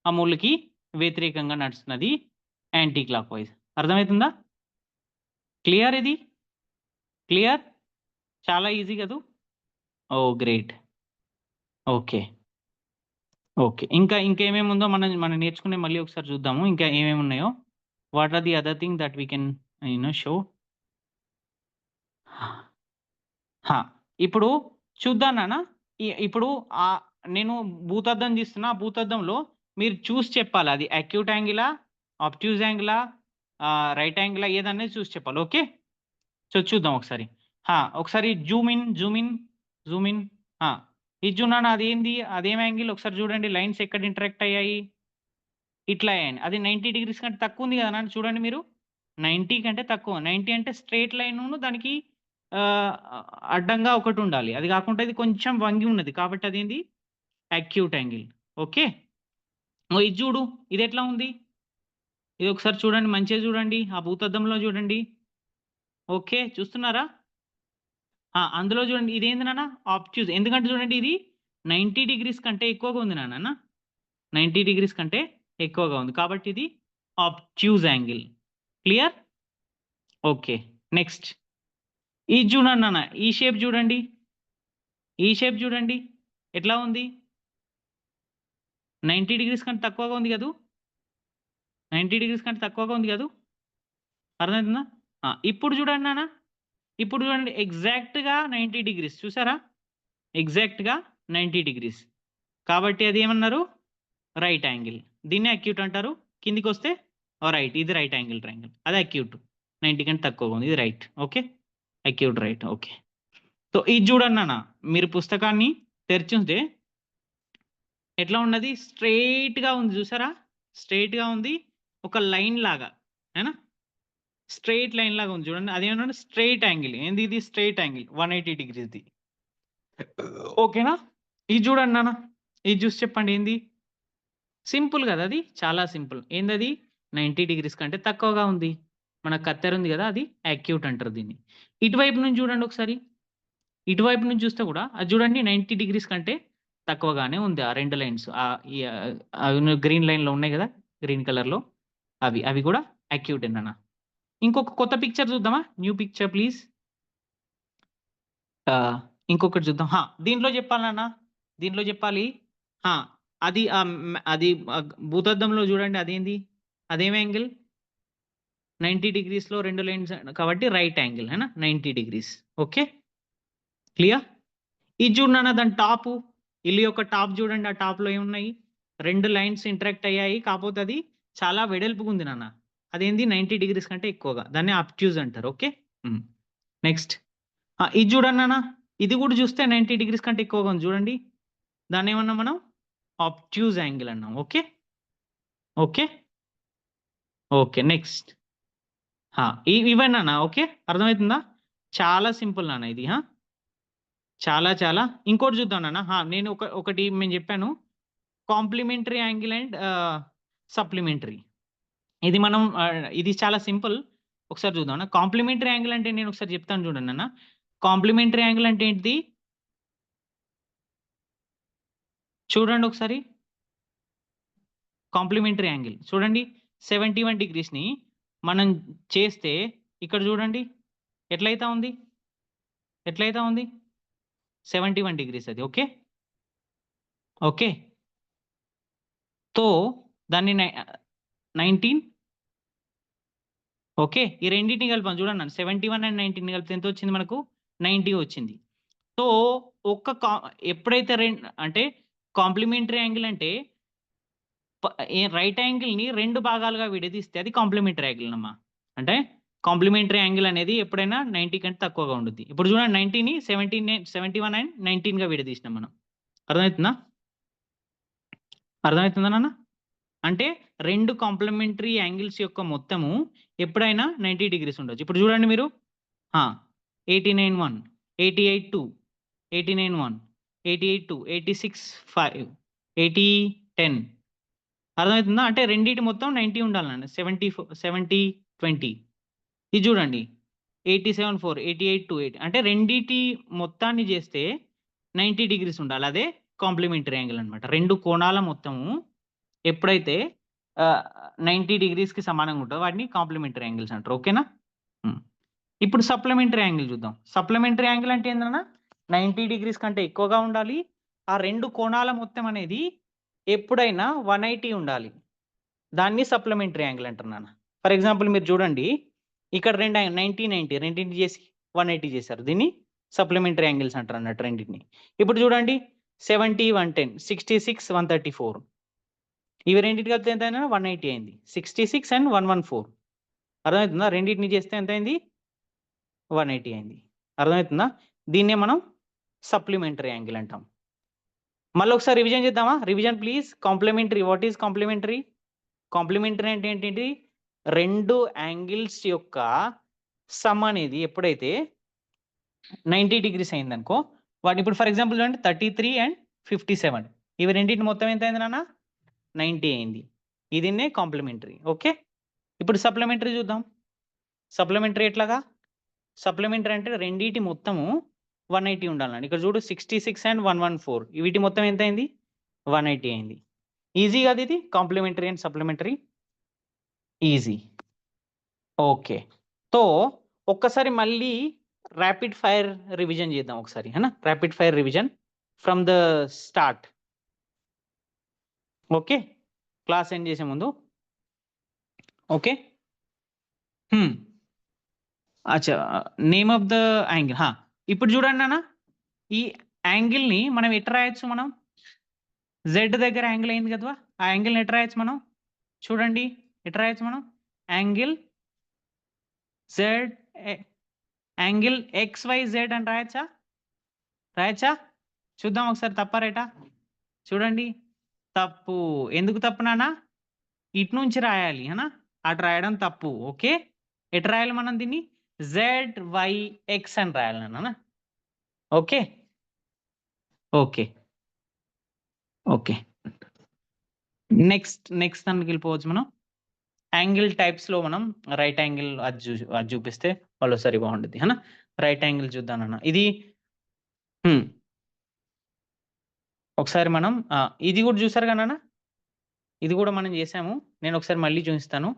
ఆ ముళ్ళుకి వ్యతిరేకంగా నడుస్తున్నది యాంటీ క్లాక్ వైజ్. అర్థమవుతుందా? క్లియర్? ఇది క్లియర్? చాలా ఈజీ కదూ? ఓ గ్రేట్. ఓకే ఓకే, ఇంకేమేమి ఉందో మనం నేర్చుకునే మళ్ళీ ఒకసారి చూద్దాము. ఇంకా ఏమేమి ఉన్నాయో. What are the other thing that we can show. ఇప్పుడు చూద్దాం నాన్న. ఇప్పుడు నేను భూతద్దం తీస్తున్నా. భూతద్దంలో మీరు చూసి చెప్పాలి అది అక్యూట్ యాంగిలా, ఆబ్ట్యూజ్ యాంగిలా, రైట్ యాంగిలా, ఏదనేది చూసి చెప్పాలి. ఓకే, సో చూద్దాం ఒకసారి. ఒకసారి జూమ్ ఇన్. ఇది చూడండి, అదేం యాంగిల్ ఒకసారి చూడండి. లైన్స్ ఎక్కడ ఇంటరాక్ట్ అయ్యాయి? ఇట్లా అయ్యాయి. అది 90 degrees కంటే తక్కువ ఉంది కదా నాన్న, చూడండి మీరు. 90 కంటే తక్కువ. 90 అంటే స్ట్రెయిట్ లైన్ దానికి అడ్డంగా ఒకటి ఉండాలి. అది కాకుండా ఇది కొంచెం వంగి ఉన్నది కాబట్టి అదేంది అక్యూట్ యాంగిల్. ఓకే, ఇది చూడు, ఇది ఎట్లా ఉంది? ఇది ఒకసారి చూడండి, మంచిగా చూడండి, ఆ భూతద్దంలో చూడండి. ఓకే, చూస్తున్నారా? అందులో చూడండి, ఇదేంది నాన్న? ఆబ్ట్యూజ్. ఎందుకంటే చూడండి, ఇది 90 degrees కంటే ఎక్కువగా ఉంది నాన్న. 90 degrees కంటే ఎక్కువగా ఉంది కాబట్టి ఇది ఆబ్ట్యూజ్ యాంగిల్. క్లియర్? ఓకే, నెక్స్ట్ ఇది చూడండి నాన్న. ఈ షేప్ చూడండి, ఎట్లా ఉంది? 90 degrees కంటే తక్కువగా ఉంది కదూ? 90 degrees కంటే తక్కువగా ఉంది కదూ? అర్థమవుతుందా? ఇప్పుడు చూడండి నాన్న, ఇప్పుడు చూడండి ఎగ్జాక్ట్గా 90 degrees. చూసారా? ఎగ్జాక్ట్గా 90 degrees కాబట్టి అది ఏమన్నారు? Right angle. దీన్ని అక్యూట్ అంటారు. కిందికి వస్తే రైట్, ఇది రైట్ యాంగిల్ ట్రయాంగిల్. అది అక్యూట్, 90 కంటే తక్కువగా ఉంది, ఇది right. Okay, acute right. Okay, so ఇది చూడండి నాన్న, మీరు పుస్తకాన్ని తెరిచుంటే ఎట్లా ఉన్నది? స్ట్రైట్గా ఉంది. చూసారా? స్ట్రైట్గా ఉంది, ఒక లైన్ లాగా, అయినా స్ట్రైట్ లైన్ లాగా ఉంది. చూడండి, అదేమన్నా స్ట్రైట్ యాంగిల్. ఏంది ఇది? Straight angle 180 degrees. ఓకేనా? ఇది చూడండి నాన్న, ఇది చూసి చెప్పండి ఏంది? సింపుల్ కదా, అది చాలా సింపుల్. ఏందది? 90 degrees కంటే తక్కువగా ఉంది. మన కత్తెర ఉంది కదా, అది అక్యూట్ అంటారు దీన్ని. ఇటువైపు నుంచి చూడండి ఒకసారి, ఇటువైపు నుంచి చూస్తే కూడా అది చూడండి 90 degrees కంటే తక్కువగానే ఉంది. ఆ రెండు లైన్స్ గ్రీన్ లైన్లో ఉన్నాయి కదా, గ్రీన్ కలర్లో, అవి కూడా అక్యూట్ అన్న. ఇంకొక కొత్త పిక్చర్ చూద్దామా? New picture please. ఇంకొకటి చూద్దాం. దీంట్లో చెప్పాలన్నా, దీంట్లో చెప్పాలి. అది భూతద్దంలో చూడండి, అదేంది? అదేం యాంగిల్? 90 degreesలో రెండు లైన్స్ కాబట్టి రైట్ యాంగిల్, అయినా 90 degrees. Okay, clear? ఇది చూడన్నా, దాని టాపు, ఇల్లు యొక్క టాప్ చూడండి. ఆ టాప్లో ఏమున్నాయి? రెండు లైన్స్ ఇంటరాక్ట్ అయ్యాయి, కాకపోతే అది చాలా వెడల్పుగా ఉంది నాన్న. అదేంది? 90 degrees కంటే ఎక్కువగా. దాన్ని ఆబ్ట్యూజ్ అంటారు. ఓకే, నెక్స్ట్ ఇది చూడండి నాన్న, ఇది కూడా చూస్తే 90 degrees కంటే ఎక్కువగా ఉంది. చూడండి, దాన్ని ఏమన్నా మనం ఆబ్ట్యూజ్ యాంగిల్ అన్నాం. ఓకే ఓకే ఓకే, నెక్స్ట్ ఇవన్నీ అన్న. ఓకే, అర్థమవుతుందా? చాలా సింపుల్ నాన్న ఇది. చాలా ఇంకోటి చూద్దాం నాన్న. నేను ఒకటి నేను చెప్పాను, కాంప్లిమెంటరీ యాంగిల్ అండ్ సప్లిమెంటరీ. ఇది మనం ఇది చాలా సింపుల్. ఒకసారి చూద్దాం అన్న. కాంప్లిమెంటరీ యాంగిల్ అంటే నేను ఒకసారి చెప్తాను చూడండి అన్న. కాంప్లిమెంటరీ యాంగిల్ అంటే ఏంటిది? చూడండి ఒకసారి, కాంప్లిమెంటరీ యాంగిల్ చూడండి. 71 degreesని మనం చేస్తే ఇక్కడ చూడండి ఎట్లయితా ఉంది, 71 degrees అది. ఓకే ఓకే, తో దాన్ని 19. ఓకే, ఈ రెండింటిని కలిపాం చూడండి. 71 and 19 కలిపితే ఎంత వచ్చింది మనకు? 90 వచ్చింది. సో ఎప్పుడైతే అంటే కాంప్లిమెంటరీ యాంగిల్ అంటే రైట్ యాంగిల్ని రెండు భాగాలుగా విడదీస్తే అది కాంప్లిమెంటరీ యాంగిల్ అమ్మా. అంటే కాంప్లిమెంటరీ యాంగిల్ అనేది ఎప్పుడైనా 90 కంటే తక్కువగా ఉంటుంది. ఇప్పుడు చూడండి, 90ని 71 and 19గా విడదీసినాం మనం. అర్థమవుతుందా నాన్న? అంటే రెండు కాంప్లిమెంటరీ యాంగిల్స్ యొక్క మొత్తము ఎప్పుడైనా 90 degrees ఉండొచ్చు. ఇప్పుడు చూడండి మీరు 89 1 88 2, 89 1, 88 2, 86 5, 80 10. అర్థమవుతుందా? అంటే రెండిటి మొత్తం 90 ఉండాలండి. 70 20. ఇది చూడండి 87 4, 88 2, 80. అంటే రెండిటి మొత్తాన్ని చేస్తే 90 డిగ్రీస్ ఉండాలి. అదే కాంప్లిమెంటరీ యాంగిల్ అనమాట. రెండు కోణాల మొత్తము ఎప్పుడైతే 90 డిగ్రీస్కి సమానంగా ఉంటుందో వాటిని కాంప్లిమెంటరీ యాంగిల్స్ అంటారు. ఓకేనా? ఇప్పుడు సప్లిమెంటరీ యాంగిల్ చూద్దాం. సప్లిమెంటరీ యాంగిల్ అంటే ఏంటన్నా 90 డిగ్రీస్ కంటే ఎక్కువగా ఉండాలి. ఆ రెండు కోణాల మొత్తం అనేది ఎప్పుడైనా 180 ఉండాలి. దాన్ని సప్లిమెంటరీ యాంగిల్ అంటారు నాన్న. ఫర్ ఎగ్జాంపుల్ మీరు చూడండి, ఇక్కడ 90 90 రెండింటిని చేసి 180 చేశారు. దీన్ని సప్లిమెంటరీ యాంగిల్స్ అంటారు అన్నట్టు రెండింటిని. ఇప్పుడు చూడండి 70 110, 66 134. ఇవి రెండింటి కలిపితే ఎంత అయినా 180 అయింది. 66 and 114. అర్థమవుతుందా? రెండింటిని చేస్తే ఎంత అయింది? 180 అయింది. అర్థమవుతుందా? దీన్నే మనం సప్లిమెంటరీ యాంగిల్ అంటాం. మళ్ళీ ఒకసారి రివిజన్ చేద్దామా? Revision please. Complementary, what is complementary? Complementary అంటే ఏంటి? రెండు యాంగిల్స్ యొక్క సమ్ అనేది ఎప్పుడైతే 90 డిగ్రీస్ అయిందనుకో, వాటిని ఇప్పుడు ఫర్ ఎగ్జాంపుల్ చూడండి 33 and 57. ఇవి రెండింటి మొత్తం ఎంత అయింది నాన్న? 90 అయింది. ఇదిన్నే కాంప్లిమెంటరీ. ఓకే, ఇప్పుడు సప్లిమెంటరీ చూద్దాం. సప్లిమెంటరీ ఎట్లాగా? సప్లిమెంటరీ అంటే రెండింటి మొత్తము 180 ఉండాలండి. ఇక్కడ చూడు 66 and 114. వీటి మొత్తం ఎంత అయింది? 180 అయింది. ఈజీ కాదు ఇది complementary and supplementary? Easy. Okay, తో ఒక్కసారి మళ్ళీ ర్యాపిడ్ ఫైర్ రివిజన్ చేద్దాం ఒకసారి. Rapid fire revision from the start. Okay, class end చేసే ముందు. ఓకే, అచ్చా, నేమ్ ఆఫ్ ద యాంగిల్. ఇప్పుడు చూడండి నాన్న, ఈ యాంగిల్ని మనం ఎట్లా రాయొచ్చు? మనం జెడ్ దగ్గర యాంగిల్ అయింది కదా, ఆ యాంగిల్ని ఎట్లా రాయొచ్చు మనం? చూడండి ఎట్లా రాయొచ్చు మనం? యాంగిల్ జెడ్, యాంగిల్ XYZ అని రాయచ్చా? చూద్దాం ఒకసారి. తప్ప రైటా? చూడండి తప్పు. ఎందుకు తప్పు నాన్న? ఇటు నుంచి రాయాలి, అటు రాయడం తప్పు. ఓకే, ఎటు రాయాలి మనం దీన్ని? ZYX అని రాయాలి నాన్న. ఓకే ఓకే ఓకే, నెక్స్ట్ దానికి వెళ్ళిపోవచ్చు మనం. యాంగిల్ టైప్స్లో మనం రైట్ యాంగిల్ అది చూపిస్తే వాళ్ళు సరి బాగుంటుంది. రైట్ యాంగిల్ చూద్దాం అన్న. ఇది ఒకసారి మనం ఇది కూడా చూసారు కదా, ఇది కూడా మనం చేసాము. నేను ఒకసారి మళ్ళీ చూపిస్తాను.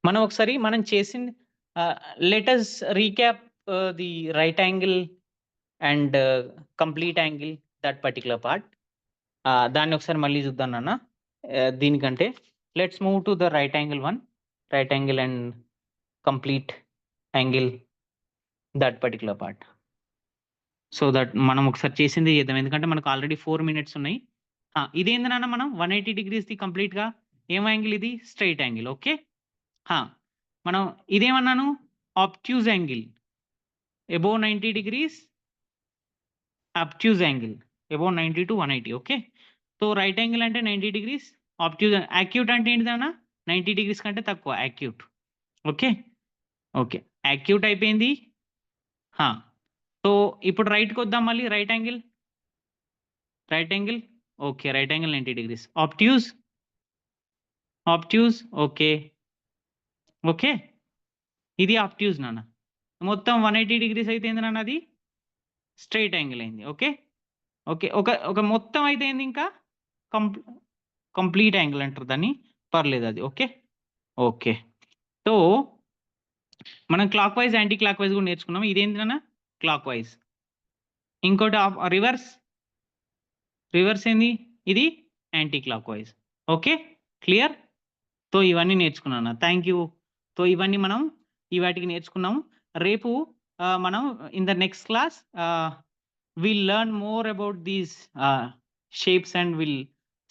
మనం ఒకసారి మనం చేసింది, let us recap the right angle and complete angle, that particular part. దాన్ని ఒకసారి మళ్ళీ చూద్దాం నాన్న. దీనికంటే let's move to the right angle one, right angle and complete angle, that particular part. So that మనం ఒకసారి చేసింది చేద్దాం, ఎందుకంటే మనకు ఆల్రెడీ 4 minutes ఉన్నాయి. ఇదేంది నాన్న, మనం 180 degrees ది కంప్లీట్గా ఏం యాంగిల్? ఇది స్ట్రైట్ యాంగిల్. ఓకే, మనం ఇదేమన్నాను? Obtuse angle, above 90 degrees, obtuse angle above 90 to 180. Okay, so right angle అంటే 90 degrees, ఆబ్ట్యూజ్. యాక్యూట్ అంటే ఏంటిదన్నా? 90 degrees కంటే తక్కువ, యాక్యూట్. ఓకే ఓకే, యాక్యూట్ అయిపోయింది. సో ఇప్పుడు రైట్కి వద్దాం మళ్ళీ. Right angle okay, right angle 90 degrees. Obtuse okay okay, ఇది ఆబ్ట్యూజ్ నాన్న. మొత్తం 180 degrees అయితే ఏంది నాన్న? అది స్ట్రైట్ యాంగిల్ అయింది. ఓకే ఓకే, ఒక మొత్తం అయితే ఏంది? ఇంకా కంప్లీట్ యాంగిల్ అంటారు దాన్ని, పర్లేదు అది. ఓకే ఓకే, సో మనం clock wise anti clock wise కూడా నేర్చుకున్నాం. ఇదేంటి నాన్న? Clock wise. ఇంకోటి రివర్స్ ఏంది? ఇది anti clock wise. Okay, clear? So ఇవన్నీ నేర్చుకున్నాను. Thank you. సో ఇవన్నీ మనం వాటికి నేర్చుకున్నాము. రేపు మనం in the next class will learn more about these shapes and will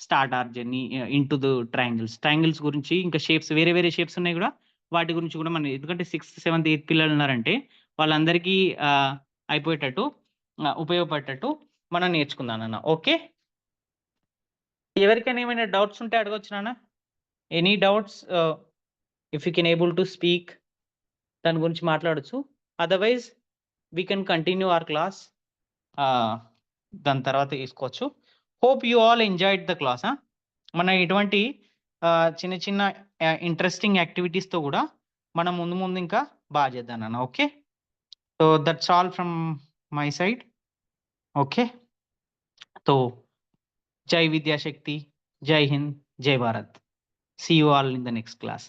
start our journey in to the triangles గురించి. ఇంకా షేప్స్, వేరే షేప్స్ ఉన్నాయి కూడా, వాటి గురించి కూడా మనం, ఎందుకంటే 6th 7th 8th పిల్లలు ఉన్నారంటే వాళ్ళందరికీ అయిపోయేటట్టు, ఉపయోగపడేటట్టు మనం నేర్చుకుందాం అన్న. ఓకే, ఎవరికైనా ఏమైనా డౌట్స్ ఉంటే అడగొచ్చు నాన్న. Any doubts? If you can able to speak. దాని గురించి మాట్లాడొచ్చు. Otherwise we can continue our class. దాని తర్వాత తీసుకోవచ్చు. Hope you all enjoyed the class. మన ఇటువంటి చిన్న చిన్న ఇంట్రెస్టింగ్ యాక్టివిటీస్తో కూడా మనం ముందు ముందు ఇంకా బాగా చేద్దాం అన్న. Okay, so that's all from my side. Okay, so జై విద్యాశక్తి, జై హింద్, జై Bharat. See you all in the next class.